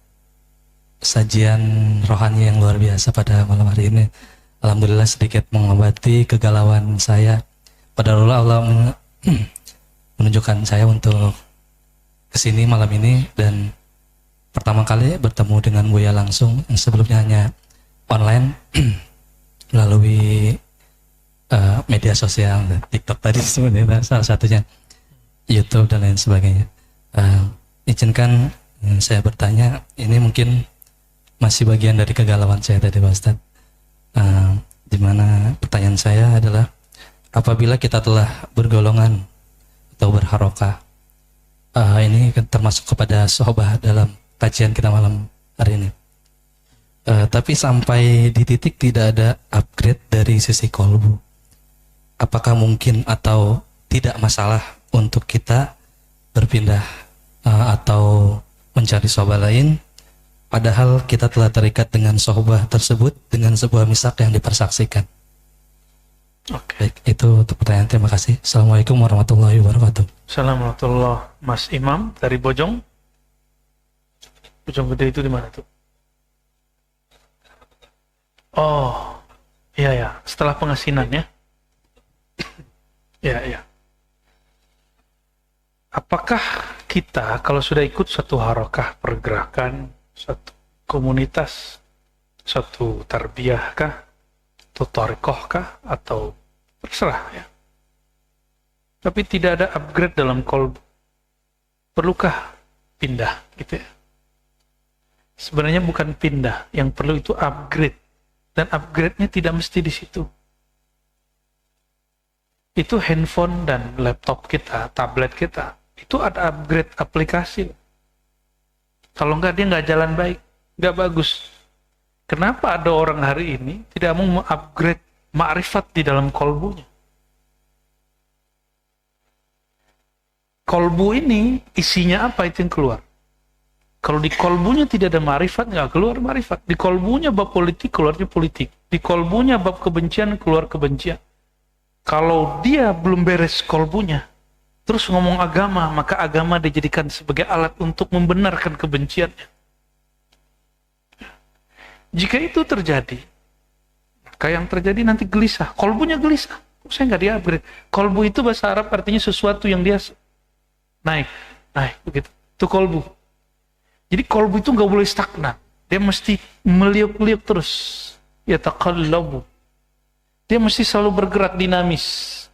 sajian rohani yang luar biasa pada malam hari ini. Alhamdulillah sedikit mengobati kegalauan saya. Padahal Allah menunjukkan saya untuk kesini malam ini, dan pertama kali bertemu dengan Buya langsung, yang sebelumnya hanya online melalui media sosial, TikTok tadi sebenarnya salah satunya, YouTube dan lain sebagainya. Izinkan saya bertanya, ini mungkin masih bagian dari kegalauan saya tadi Pak Ustadz, dimana pertanyaan saya adalah, apabila kita telah bergolongan atau berharokah, ini termasuk kepada sohbah dalam kajian kita malam hari ini, tapi sampai di titik tidak ada upgrade dari sisi kolbu, apakah mungkin atau tidak masalah untuk kita berpindah atau mencari sohbah lain, padahal kita telah terikat dengan sohbah tersebut dengan sebuah misak yang dipersaksikan? Oke. Baik, itu untuk pertanyaan. Terima kasih. Assalamualaikum warahmatullahi wabarakatuh. Assalamualaikum. Mas Imam dari Bojong. Bojong Gede itu di mana tuh? Oh, iya ya. Setelah pengasinan ya. Iya, iya. Apakah kita kalau sudah ikut suatu harokah pergerakan, suatu komunitas, suatu tarbiyah kah, atau thariqah kah, atau terserah ya, tapi tidak ada upgrade dalam kolbu, perlukah pindah gitu ya? Sebenarnya bukan pindah, yang perlu itu upgrade, dan upgrade-nya tidak mesti di situ. Itu handphone dan laptop kita, tablet kita, itu ada upgrade aplikasi. Kalau enggak dia enggak jalan baik, enggak bagus. Kenapa ada orang hari ini tidak mau upgrade ma'rifat di dalam kolbunya? Kolbu ini isinya apa itu yang keluar? Kalau di kolbunya tidak ada ma'rifat, enggak keluar ma'rifat. Di kolbunya bab politik, keluarnya politik. Di kolbunya bab kebencian, keluar kebencian. Kalau dia belum beres kolbunya, terus ngomong agama, maka agama dijadikan sebagai alat untuk membenarkan kebenciannya. Jika itu terjadi, maka yang terjadi nanti gelisah. Kolbunya gelisah. Saya nggak di-upgrade. Kolbu itu bahasa Arab artinya sesuatu yang dia naik begitu. Itu kolbu. Jadi kolbu itu nggak boleh stagnan. Dia mesti meliuk-liuk terus. Ya taqallabu. Dia mesti selalu bergerak, dinamis.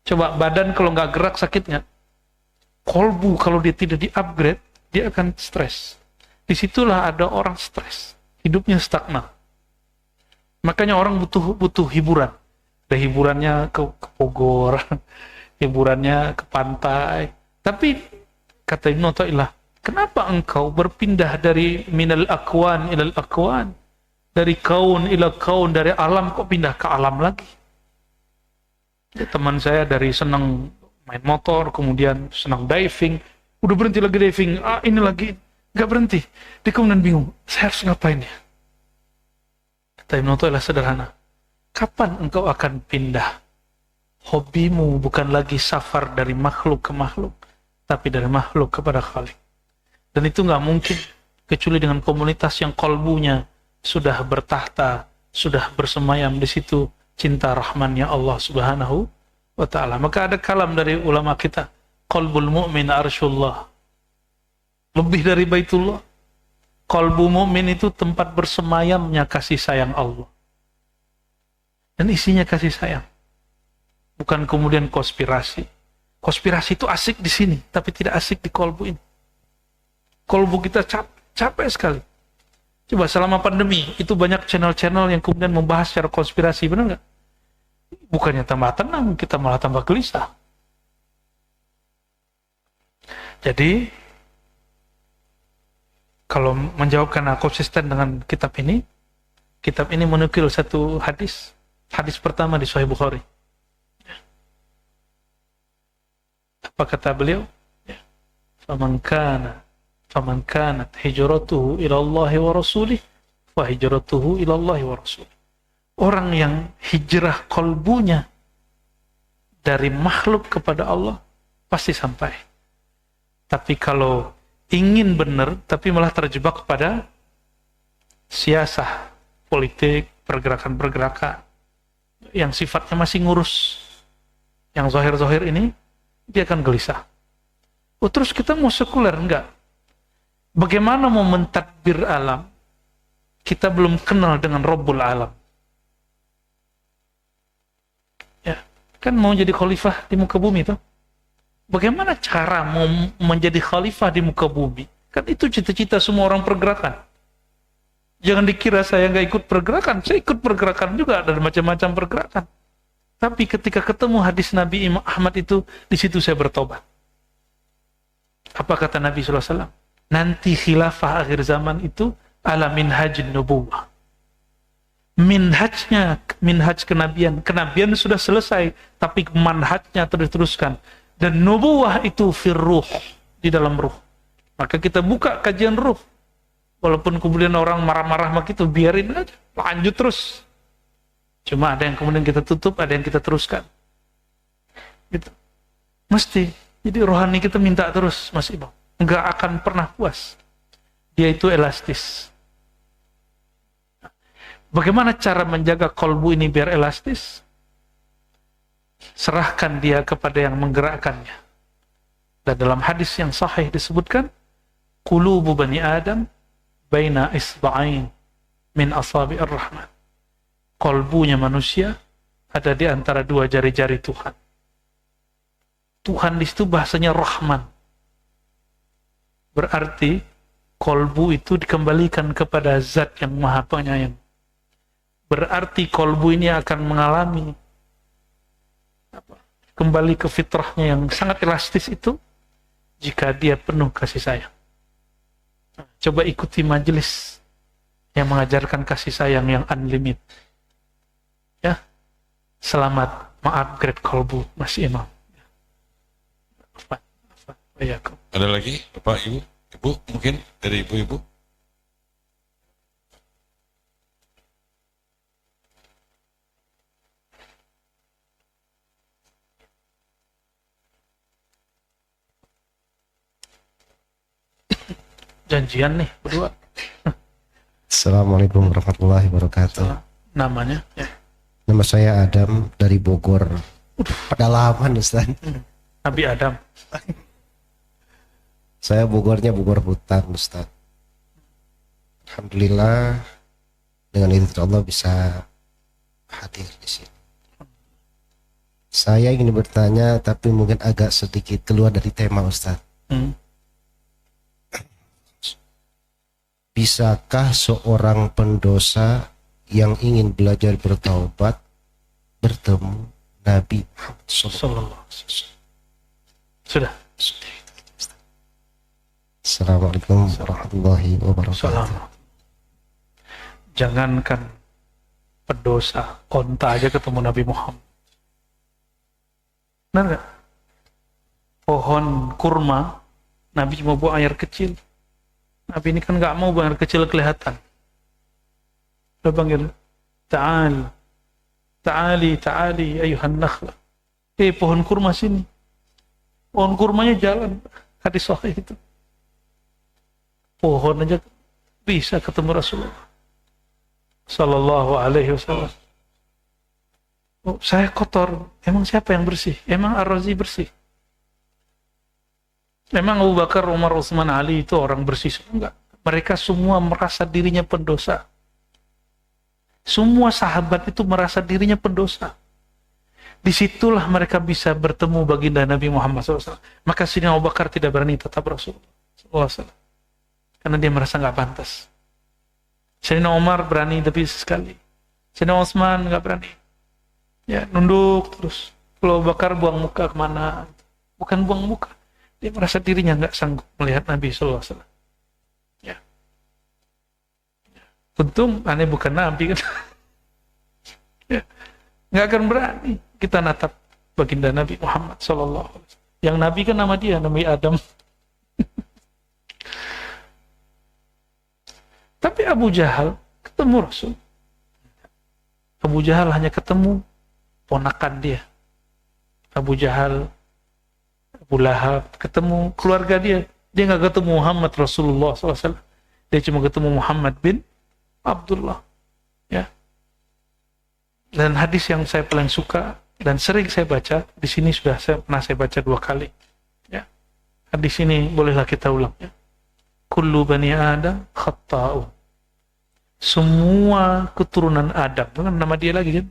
Coba badan kalau nggak gerak sakit nggak? Kolbu kalau dia tidak di-upgrade, dia akan stres. Disitulah ada orang stres, hidupnya stagnan. Makanya orang butuh hiburan. Ada hiburannya ke Bogor, hiburannya ke pantai. Tapi kata Ibnu Athaillah, kenapa engkau berpindah dari minal akwan ilal akwan? Dari kaun ila kaun, dari alam kok pindah ke alam lagi? Ya, teman saya dari senang main motor, kemudian senang diving, udah berhenti lagi diving, ini lagi, nggak berhenti. Dia kemudian bingung, saya harus ngapain ya? Kata Ibnu Athaillah sederhana, kapan engkau akan pindah? Hobimu bukan lagi safar dari makhluk ke makhluk, tapi dari makhluk kepada Khalik. Dan itu nggak mungkin, kecuali dengan komunitas yang kolbunya sudah bertahta, sudah bersemayam di situ cinta rahmannya Allah Subhanahu wa ta'ala. Maka ada kalam dari ulama kita, qalbul mu'min arsyullah. Lebih dari Baitullah. Qalbu mu'min itu tempat bersemayamnya kasih sayang Allah. Dan isinya kasih sayang. Bukan kemudian konspirasi. Konspirasi itu asik di sini, tapi tidak asik di kolbu ini. Kolbu kita capek sekali. Coba selama pandemi, itu banyak channel-channel yang kemudian membahas secara konspirasi, benar nggak? Bukannya tambah tenang, kita malah tambah gelisah. Jadi, kalau menjawab karena konsisten dengan kitab ini menukil satu hadis. Hadis pertama di Sahih Bukhari. Apa kata beliau? Faman kanat hijratuhu ila Allah wa rasulih fa hijratuhu ila Allah wa rasulih. Orang yang hijrah kolbunya dari makhluk kepada Allah pasti sampai. Tapi kalau ingin benar tapi malah terjebak pada siasah politik, pergerakan-pergerakan yang sifatnya masih ngurus yang zahir-zahir ini, dia akan gelisah. Oh, terus kita mau sekuler? Enggak. Bagaimana mau mentadbir alam? Kita belum kenal dengan Rabbul Alam. Ya, kan mau jadi khalifah di muka bumi tuh. Bagaimana cara mau menjadi khalifah di muka bumi? Kan itu cita-cita semua orang pergerakan. Jangan dikira saya nggak ikut pergerakan. Saya ikut pergerakan juga, ada macam-macam pergerakan. Tapi ketika ketemu hadis Nabi Imam Ahmad itu, di situ saya bertobat. Apa kata Nabi SAW? Nanti khilafah akhir zaman itu ala minhajin nubuwah. Minhaj kenabian sudah selesai, tapi manhajnya terus-teruskan. Dan nubuwah itu firruh, di dalam ruh. Maka kita buka kajian ruh. Walaupun kemudian orang marah-marah begitu, biarin aja, lanjut terus. Cuma ada yang kemudian kita tutup, ada yang kita teruskan. Gitu. Mesti. Jadi rohani kita minta terus, Mas Imam. Enggak akan pernah puas. Dia itu elastis. Bagaimana cara menjaga kolbu ini biar elastis? Serahkan dia kepada yang menggerakkannya. Dan dalam hadis yang sahih disebutkan, qulubu bani Adam baina isba'ain min asabi'ir rahman. Kolbunya manusia ada di antara dua jari-jari Tuhan. Tuhan di situ bahasanya Rahman. Berarti kolbu itu dikembalikan kepada zat yang maha penyayang. Berarti kolbu ini akan mengalami kembali ke fitrahnya yang sangat elastis itu jika dia penuh kasih sayang. Coba ikuti majelis yang mengajarkan kasih sayang yang unlimited. Ya, selamat mengupgrade kolbu Mas Imam. Ada lagi, Bapak, Ibu? Ibu, mungkin dari ibu-ibu? Janjian nih berdua. Assalamualaikum warahmatullahi wabarakatuh. Namanya? Ya. Nama saya Adam dari Bogor. Pedalaman, Ustaz. Nabi Adam. Saya Bogornya Bogor hutan, Ustaz. Alhamdulillah dengan itu Allah bisa hadir di sini. Saya ingin bertanya tapi mungkin agak sedikit keluar dari tema, Ustaz. Bisakah seorang pendosa yang ingin belajar bertaubat bertemu Nabi Muhammad SAW? Sudah. Assalamualaikum warahmatullahi wabarakatuh. Salam. Jangankan pendosa, onta aja ketemu Nabi Muhammad. Benar nggak? Pohon kurma, Nabi mau buang air kecil. Nabi ini kan nggak mau buang air kecil kelihatan. Dia panggil, ta'ali ayuhan nakhla. Pohon kurma sini. Pohon kurmanya jalan. Hadis sahih itu. Pohon aja bisa ketemu Rasulullah Sallallahu Alaihi Wasallam. Oh, saya kotor. Emang siapa yang bersih? Emang Ar-Razi bersih? Emang Abu Bakar, Umar, Utsman, Ali itu orang bersih? Enggak. Mereka semua merasa dirinya pendosa. Semua sahabat itu merasa dirinya pendosa. Disitulah mereka bisa bertemu baginda Nabi Muhammad SAW. Maka Sayyidina Abu Bakar tidak berani tetap Rasulullah SAW. Karena dia merasa nggak pantas. Sayyidina Umar berani tapi sekali. Sayyidina Utsman nggak berani. Ya, nunduk terus. Kalau Abu Bakar buang muka kemana? Bukan buang muka. Dia merasa dirinya nggak sanggup melihat Nabi SAW. Ya. Untung aneh bukan Nabi kan. Ya. Nggak akan berani kita natap baginda Nabi Muhammad SAW. Yang Nabi kan nama dia, Nabi Adam. Tapi Abu Jahal ketemu Rasul. Abu Jahal hanya ketemu ponakan dia. Abu Jahal, Abu Lahab ketemu keluarga dia, Dia nggak ketemu Muhammad Rasulullah SAW. Dia cuma ketemu Muhammad bin Abdullah. Ya. Dan hadis yang saya paling suka dan sering saya baca, di sini pernah saya baca 2 kali. Ya. Hadis ini bolehlah kita ulang. Ya. Kullu bani Adam khatta'un. Semua keturunan Adam, itu kan nama dia lagi kan?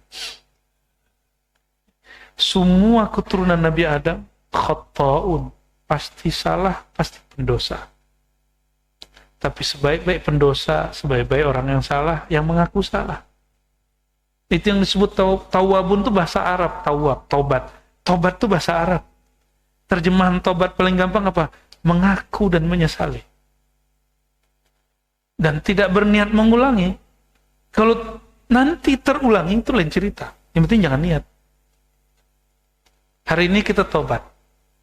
Semua keturunan Nabi Adam khatta'un. Pasti salah, pasti pendosa. Tapi sebaik-baik pendosa, sebaik-baik orang yang salah, yang mengaku salah. Itu yang disebut tawabun itu bahasa Arab, tawab, tobat. Tobat itu bahasa Arab. Terjemahan tobat paling gampang apa? Mengaku dan menyesali. Dan tidak berniat mengulangi. Kalau nanti terulangi, itu lain cerita. Yang penting jangan niat. Hari ini kita tobat.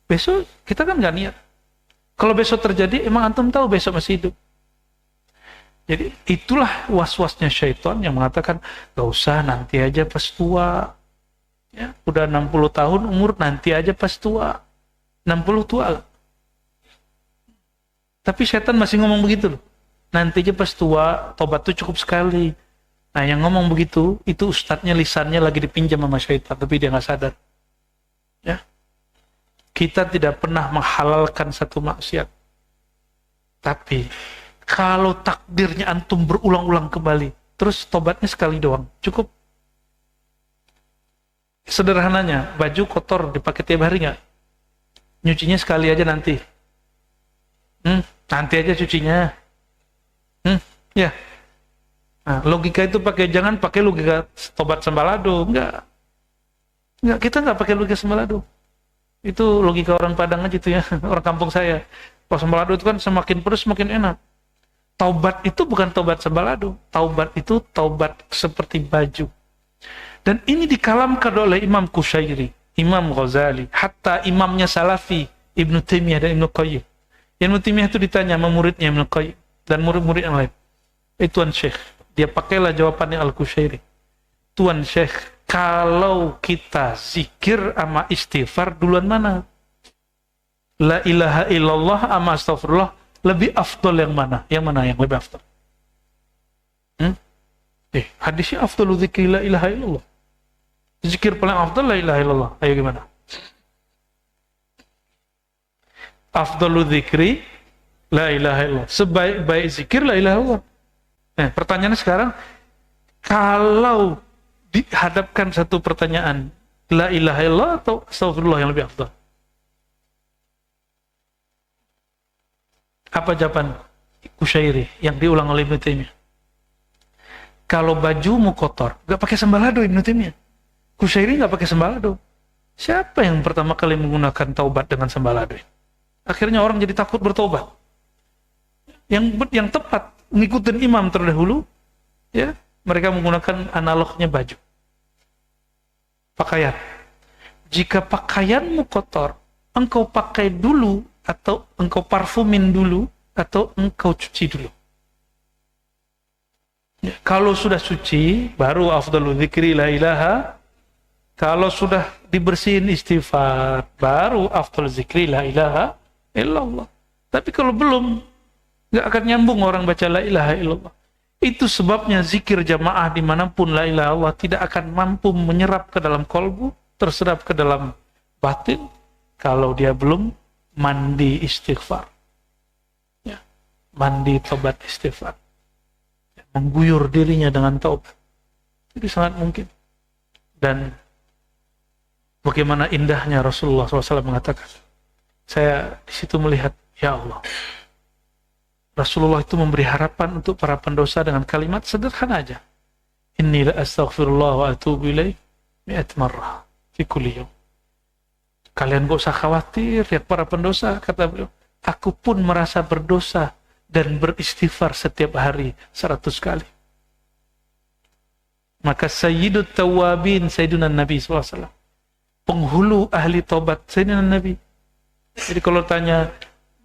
Besok kita kan nggak niat. Kalau besok terjadi, emang antum tahu besok masih hidup. Jadi itulah was-wasnya syaitan yang mengatakan, gak usah, nanti aja pas tua. Ya, udah 60 tahun umur, nanti aja pas tua. 60 tua. Tapi syaitan masih ngomong begitu loh. Nanti aja pas tua, tobat tuh cukup sekali. Nah yang ngomong begitu, itu ustadznya lisannya lagi dipinjam sama syaitan, tapi dia nggak sadar. Ya. Kita tidak pernah menghalalkan satu maksiat. Tapi, kalau takdirnya antum berulang-ulang kembali, terus tobatnya sekali doang, cukup. Sederhananya, baju kotor dipakai tiap hari nggak? Nyucinya sekali aja nanti. Nanti aja cucinya. Ya. Nah, logika itu jangan pakai logika tobat sembalado, enggak. Enggak, kita nggak pakai logika sembalado. Itu logika orang Padang aja itu ya, orang kampung saya. Kalau sembalado itu kan semakin pedes semakin enak. Taubat itu bukan taubat sembalado. Taubat itu taubat seperti baju. Dan ini dikalamkan oleh Imam Qushairi, Imam Ghazali, hatta imamnya Salafi, Ibnu Taimiyah dan Ibnu Qayyim. Ibnu Taimiyah itu ditanya sama muridnya Ibnu Qayyim dan murid-murid yang lain. Tuan Syekh, dia pakailah jawabannya Al-Qushairi. Tuan Syekh, kalau kita zikir sama istighfar duluan mana? La ilaha illallah sama astagfirullah lebih afdol yang mana? Yang mana yang lebih afdol? Hadisnya afdalu zikri la ilaha illallah. Zikir paling afdol la ilaha illallah. Ayo gimana? Afdalu zikri la ilaha illallah. Sebaik-baik zikir la ilaha illallah. Pertanyaannya sekarang, kalau dihadapkan satu pertanyaan, la ilaha illallah atau astagfirullah yang lebih afdal? Apa jawaban Qushairi yang diulang oleh Ibnu Taimiyah? Kalau bajumu kotor, gak pakai sembalado Ibnu Taimiyah. Qushairi gak pakai sembalado. Siapa yang pertama kali menggunakan taubat dengan sembalado? Akhirnya orang jadi takut bertobat. Yang tepat ngikutin imam terdahulu, ya, mereka menggunakan analognya baju. Pakaian. Jika pakaianmu kotor, engkau pakai dulu, atau engkau parfumin dulu, atau engkau cuci dulu. Ya, kalau sudah suci, baru afdalu dzikri la ilaha. Kalau sudah dibersihin istighfar, baru afdalu dzikri la ilaha illallah. Tapi kalau belum, nggak akan nyambung orang baca la ilaha illallah. Itu sebabnya zikir jamaah dimanapun la ilaha illallah tidak akan mampu menyerap ke dalam kolbu, terserap ke dalam batin, kalau dia belum mandi istighfar. Ya, mandi tobat istighfar. Ya, mengguyur dirinya dengan taubat. Itu sangat mungkin. Dan bagaimana indahnya Rasulullah SAW mengatakan, saya di situ melihat, ya Allah, Rasulullah itu memberi harapan untuk para pendosa dengan kalimat sederhana aja. Inni la astaghfirullah wa atubu ilaih mi'at marrah fi kulli yawm. Kalian gak usah khawatir ya para pendosa, kata beliau. Aku pun merasa berdosa dan beristighfar setiap hari 100 kali. Maka Sayyidut Tawabin, Sayyiduna Nabi SAW, penghulu ahli tobat, Sayyiduna Nabi. Jadi kalau tanya,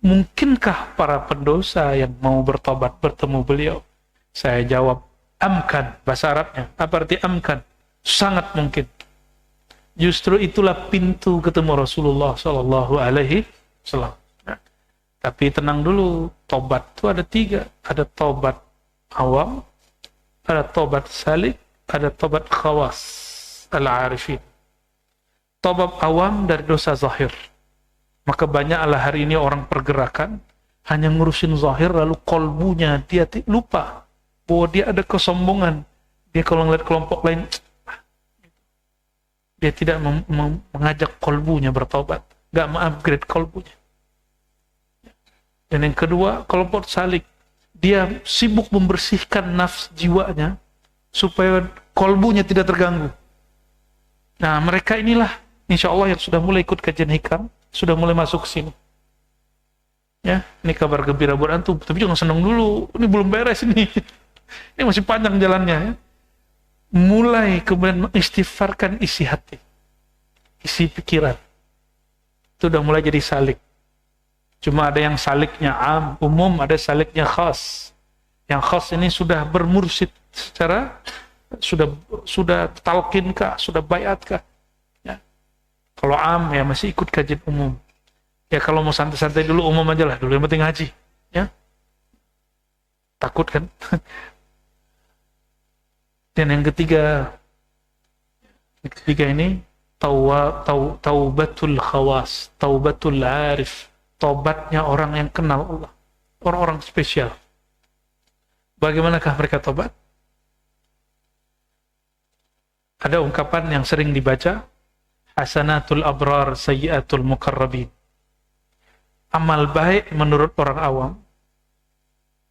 mungkinkah para pendosa yang mau bertobat bertemu beliau? Saya jawab, amkan, bahasa Arabnya. Apa arti amkan? Sangat mungkin. Justru itulah pintu ketemu Rasulullah SAW. Tapi tenang dulu, tobat itu ada 3. Ada tobat awam, ada tobat salik, ada tobat khawas, al-arifin. Tobat awam dari dosa zahir. Maka banyaklah hari ini orang pergerakan, hanya ngurusin zahir, lalu kolbunya dia lupa bahwa dia ada kesombongan. Dia kalau ngeliat kelompok lain, dia tidak mengajak kolbunya bertobat, gak mengupgrade kolbunya. Dan yang kedua, kelompok salik, dia sibuk membersihkan nafs jiwanya supaya kolbunya tidak terganggu. Nah, mereka inilah insya Allah yang sudah mulai ikut kajian hikam, sudah mulai masuk ke sini. Ya, ini kabar gembira buat antum, tapi jangan senang dulu, ini belum beres ini. Ini masih panjang jalannya ya. Mulai kemudian mengistighfarkan isi hati, isi pikiran. Itu udah mulai jadi salik. Cuma ada yang saliknya am, umum, ada saliknya khas. Yang khas ini sudah bermursyid secara sudah talqinkah, sudah bayatkah? Ya. Kalau am ya masih ikut kajian umum. Ya kalau mau santai-santai dulu umum aja lah dulu, yang penting haji. Ya. Takut kan? Dan yang ketiga ini taubatul khawas, taubatul arif. Tobatnya orang yang kenal Allah, orang-orang spesial. Bagaimanakah mereka tobat? Ada ungkapan yang sering dibaca, hasanatul abrar sayyiatul muqarrabin. Amal baik menurut orang awam,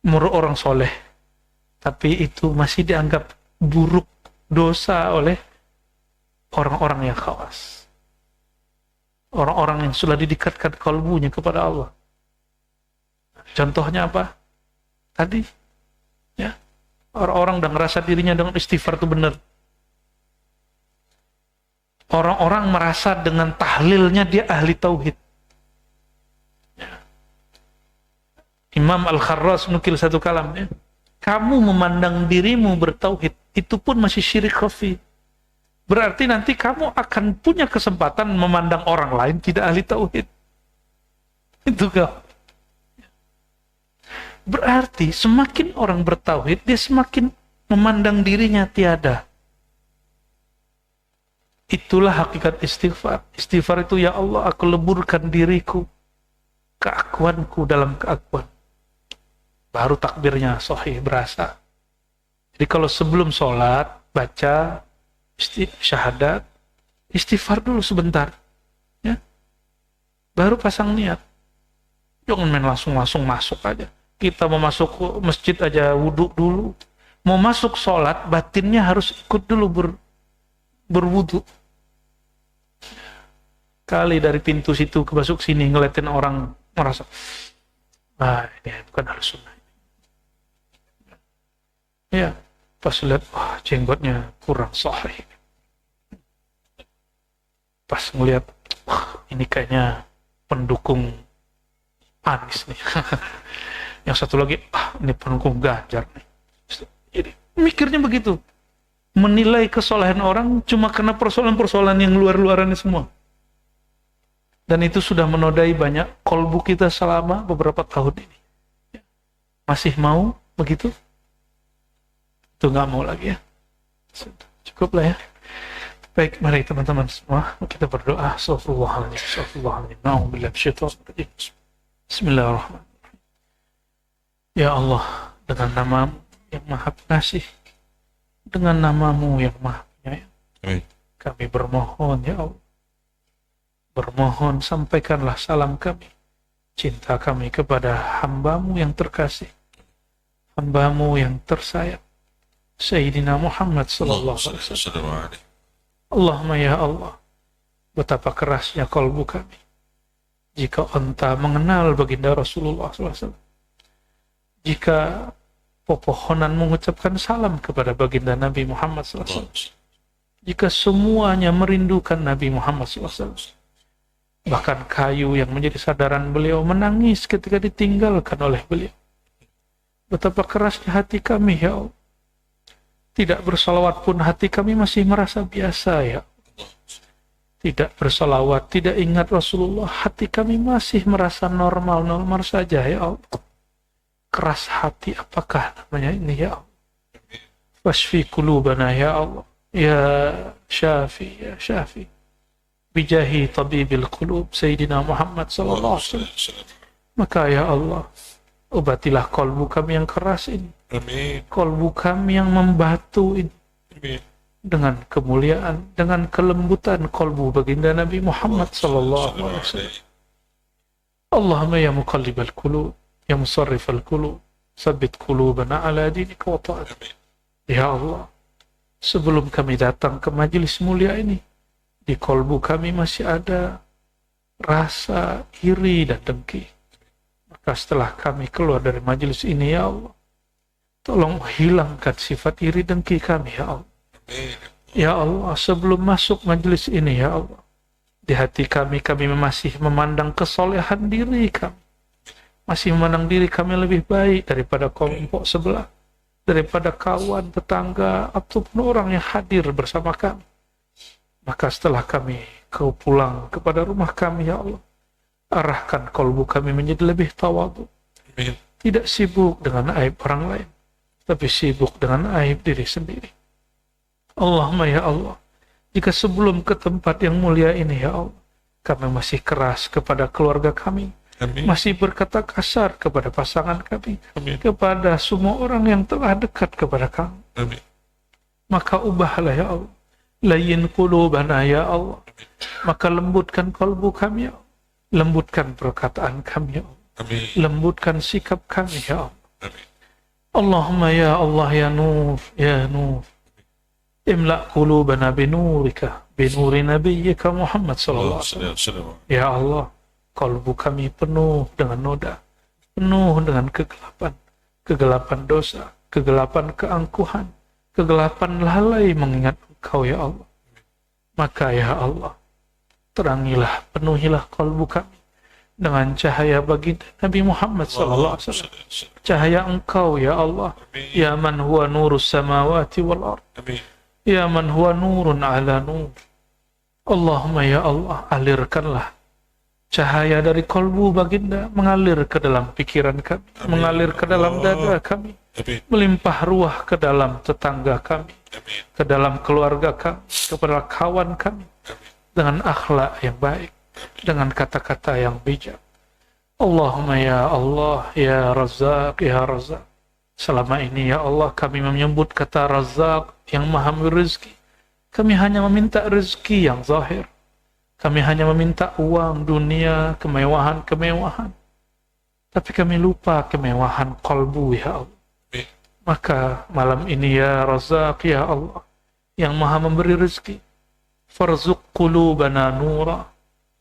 menurut orang soleh, tapi itu masih dianggap buruk, dosa oleh orang-orang yang khawas. Orang-orang yang sudah didekatkan kalbunya kepada Allah. Contohnya apa? Tadi, ya, orang-orang udah ngerasa dirinya dengan istighfar itu benar. Orang-orang merasa dengan tahlilnya dia ahli tauhid. Ya. Imam Al-Kharras nukil satu kalam, ya. Kamu memandang dirimu bertauhid, itu pun masih syirik khafi. Berarti nanti kamu akan punya kesempatan memandang orang lain tidak ahli tauhid. Itu kau. Berarti semakin orang bertauhid, dia semakin memandang dirinya tiada. Itulah hakikat istighfar. Istighfar itu, ya Allah, aku leburkan diriku, keakuanku dalam keakuan. Baru takbirnya sahih berasa. Jadi kalau sebelum sholat, baca syahadat, istighfar dulu sebentar, ya, baru pasang niat. Jangan main langsung masuk aja. Kita mau masuk ke masjid aja wudhu dulu, mau masuk sholat batinnya harus ikut dulu berwudhu. Kali dari pintu situ ke masuk sini ngeliatin orang merasa, ini bukan harus sunnah. Ya, pas lihat, wah jenggotnya kurang sahih. Pas ngelihat, wah ini kayaknya pendukung Anies nih. Yang satu lagi, ini pendukung Ganjar nih. Jadi mikirnya begitu. Menilai kesolehan orang cuma karena persoalan-persoalan yang luar-luarannya semua. Dan itu sudah menodai banyak kolbu kita selama beberapa tahun ini. Masih mau begitu? Itu nggak mau lagi ya. Cukup lah ya. Baik, mari teman-teman semua kita berdoa. Astagfirullahaladzim. Bismillahirrahmanirrahim. Ya Allah, dengan nama-Mu yang Maha Pengasih, dengan nama-Mu yang Maha Penyayang, kami bermohon ya Allah. Bermohon sampaikanlah salam kami, cinta kami kepada hamba-Mu yang terkasih, hamba-Mu yang tersayang, Sayyidina Muhammad sallallahu alaihi wasallam. Allahumma ya Allah, betapa kerasnya kalbu kami jika onta mengenal baginda Rasulullah SAW, jika pepohonan mengucapkan salam kepada baginda Nabi Muhammad SAW, jika semuanya merindukan Nabi Muhammad SAW, bahkan kayu yang menjadi sadaran beliau menangis ketika ditinggalkan oleh beliau. Betapa kerasnya hati kami ya Allah. Tidak bersalawat pun hati kami masih merasa biasa ya. tidak bersolawat, tidak ingat Rasulullah, hati kami masih merasa normal-normal saja ya Allah. Keras hati apakah namanya ini ya Allah? Wasfi qulubana ya Allah. Ya Syafi, ya Syafi. Bijahi tabibil qulub Sayyidina Muhammad sallallahu alaihi wasallam. Maka ya Allah, obatilah kolbu kami yang keras ini. Amin. Kolbu kami yang membatu ini. Amin. Dengan kemuliaan, dengan kelembutan kolbu baginda Nabi Muhammad sallallahu alaihi wasallam. Allahumma ya muqallibal qulub, ya musarrifal qulub, sabbit qulubana ala dinika wa ta'atik. Ya Allah, sebelum kami datang ke majelis mulia ini, di kolbu kami masih ada rasa iri dan dengki. Maka setelah kami keluar dari majelis ini ya Allah, tolong hilangkan sifat iri dengki kami ya Allah. Ya Allah, sebelum masuk majelis ini ya Allah, di hati kami masih memandang kesolehan diri kami, masih memandang diri kami lebih baik daripada kelompok sebelah, daripada kawan, tetangga, ataupun orang yang hadir bersama kami. Maka setelah kami pulang kepada rumah kami ya Allah, arahkan kolbu kami menjadi lebih tawadhu, tidak sibuk dengan aib orang lain, tapi sibuk dengan aib diri sendiri. Allahumma ya Allah, jika sebelum ke tempat yang mulia ini ya Allah, kami masih keras kepada keluarga kami, Amin. masih berkata kasar kepada pasangan kami, Amin. kepada semua orang yang telah dekat kepada kami, Amin. maka ubahlah ya Allah, layyin qulubana ya Allah, maka lembutkan kalbu kami ya Allah, lembutkan perkataan kami ya Allah, Amin. lembutkan sikap kami ya Allah. Amin. Allahumma ya Allah ya Nur, ya Nur, imla' qulubana binurika, binuri nabiyyika Muhammad sallallahu alaihi wasallam. Ya Allah, kalbu kami penuh dengan noda, penuh dengan kegelapan, kegelapan dosa, kegelapan keangkuhan, kegelapan lalai mengingat Engkau ya Allah. Maka ya Allah, terangilah, penuhilah kalbu kami dengan cahaya baginda Nabi Muhammad sallallahu alaihi wasallam. Cahaya Engkau ya Allah, ya man huwa nurus samawati wal ard, Amin. ya man huwa nurun ala nur. Allahumma ya Allah, alirkanlah cahaya dari kalbu baginda mengalir ke dalam pikiran kami, Amin. mengalir ke dalam dada kami, Amin. melimpah ruah ke dalam tetangga kami, Amin. ke dalam keluarga kami, kepada kawan kami, dengan akhlak yang baik, dengan kata-kata yang bijak. Allahumma ya Allah, ya Razzaq, ya Razzaq. Selama ini ya Allah kami menyebut kata Razzaq yang maha memberi rezeki. Kami hanya meminta rezeki yang zahir. Kami hanya meminta uang, dunia, kemewahan-kemewahan. Tapi kami lupa kemewahan kalbu ya Allah. Amin. Maka malam ini ya Razzaq ya Allah, yang maha memberi rezeki, farzuq qulubana nura,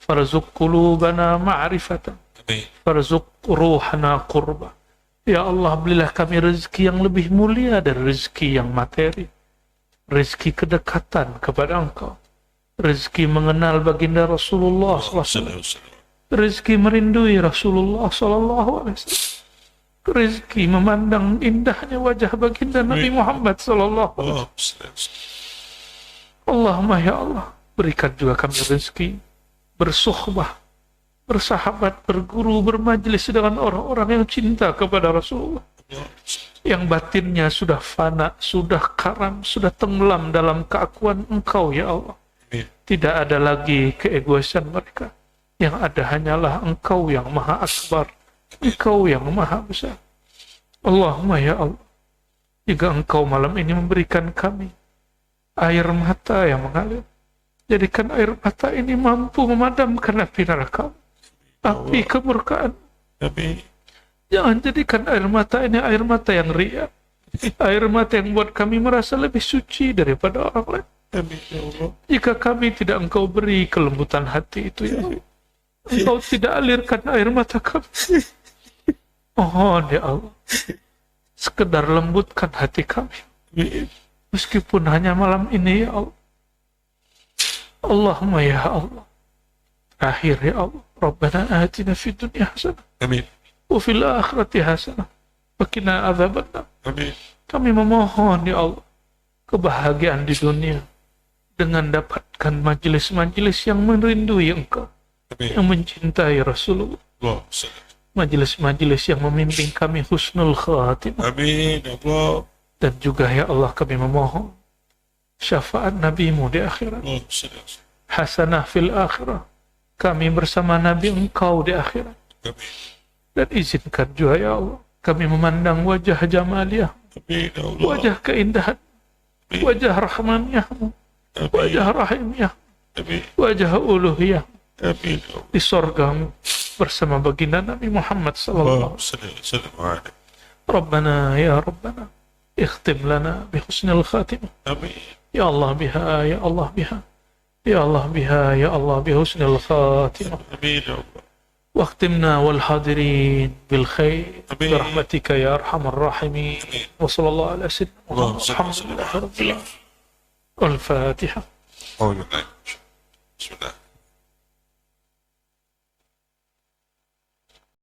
farzuq qulubana ma'rifatan, Amin. farzuq ruhana qurba. Ya Allah, berilah kami rezeki yang lebih mulia dari rezeki yang materi, rezeki kedekatan kepada Engkau, rezeki mengenal baginda Rasulullah SAW, rezeki merindui Rasulullah SAW, rezeki memandang indahnya wajah baginda Nabi Muhammad SAW. Allahumma ya Allah, berikan juga kami rezeki bersuhbah, bersahabat, berguru, bermajlis dengan orang-orang yang cinta kepada Rasulullah, yang batinnya sudah fana, sudah karam, sudah tenggelam dalam keakuan Engkau ya Allah. Tidak ada lagi keegoisan mereka, yang ada hanyalah Engkau yang maha akbar, Engkau yang maha besar. Allahumma ya Allah, jika Engkau malam ini memberikan kami air mata yang mengalir, jadikan air mata ini mampu memadamkan api neraka, api kemurkaan. Amin. Jangan jadikan air mata ini air mata yang riya, air mata yang buat kami merasa lebih suci daripada orang lain. Amin ya Allah. Jika kami tidak Engkau beri kelembutan hati itu ya Allah, Engkau tidak alirkan air mata kami. Mohon ya Allah, sekedar lembutkan hati kami, meskipun hanya malam ini ya Allah. Allahumma ya Allah, akhir ya Allah, Rabbana atina fid dunya hasanah Amin. wa fil akhirati hasanah wa qina adzabannar. Amin. Kami memohon ya Allah kebahagiaan di dunia, dengan dapatkan majelis-majelis yang merindui Engkau, Amin. yang mencintai Rasulullah, Allah. Salam. majelis-majelis yang memimpin kami husnul khatimah. Amin. Allah. Dan juga ya Allah kami memohon syafaat Nabi-Mu di akhirat, Allah. Salam. hasanah fil akhirah, kami bersama Nabi Engkau di akhirat. Amin. Dan izinkan juga ya Allah kami memandang wajah jamaliah, Amin. Allah. wajah keindahan, wajah rahmaniyah-Mu, wajah rahimiyah, Amin. wajah uluhiyah Amin. di sorgamu bersama baginda Nabi Muhammad sallallahu Allah. Salam. Salam. Rabbana ya Rabbana ikhtim lana bihusnil khatimah. Amin. Ya Allah biha, ya Allah biha, ya Allah biha, ya Allah bihusnil khatimah. Amin. Allah. واختمنا والحاضرين بالخير آمين. برحمتك يا أرحم الراحمين. وصلى الله على سيدنا اللهم محمد صل الحمد وسلم لله على رب العالمين. الفاتحة. أعوذ بالله. بسم الله.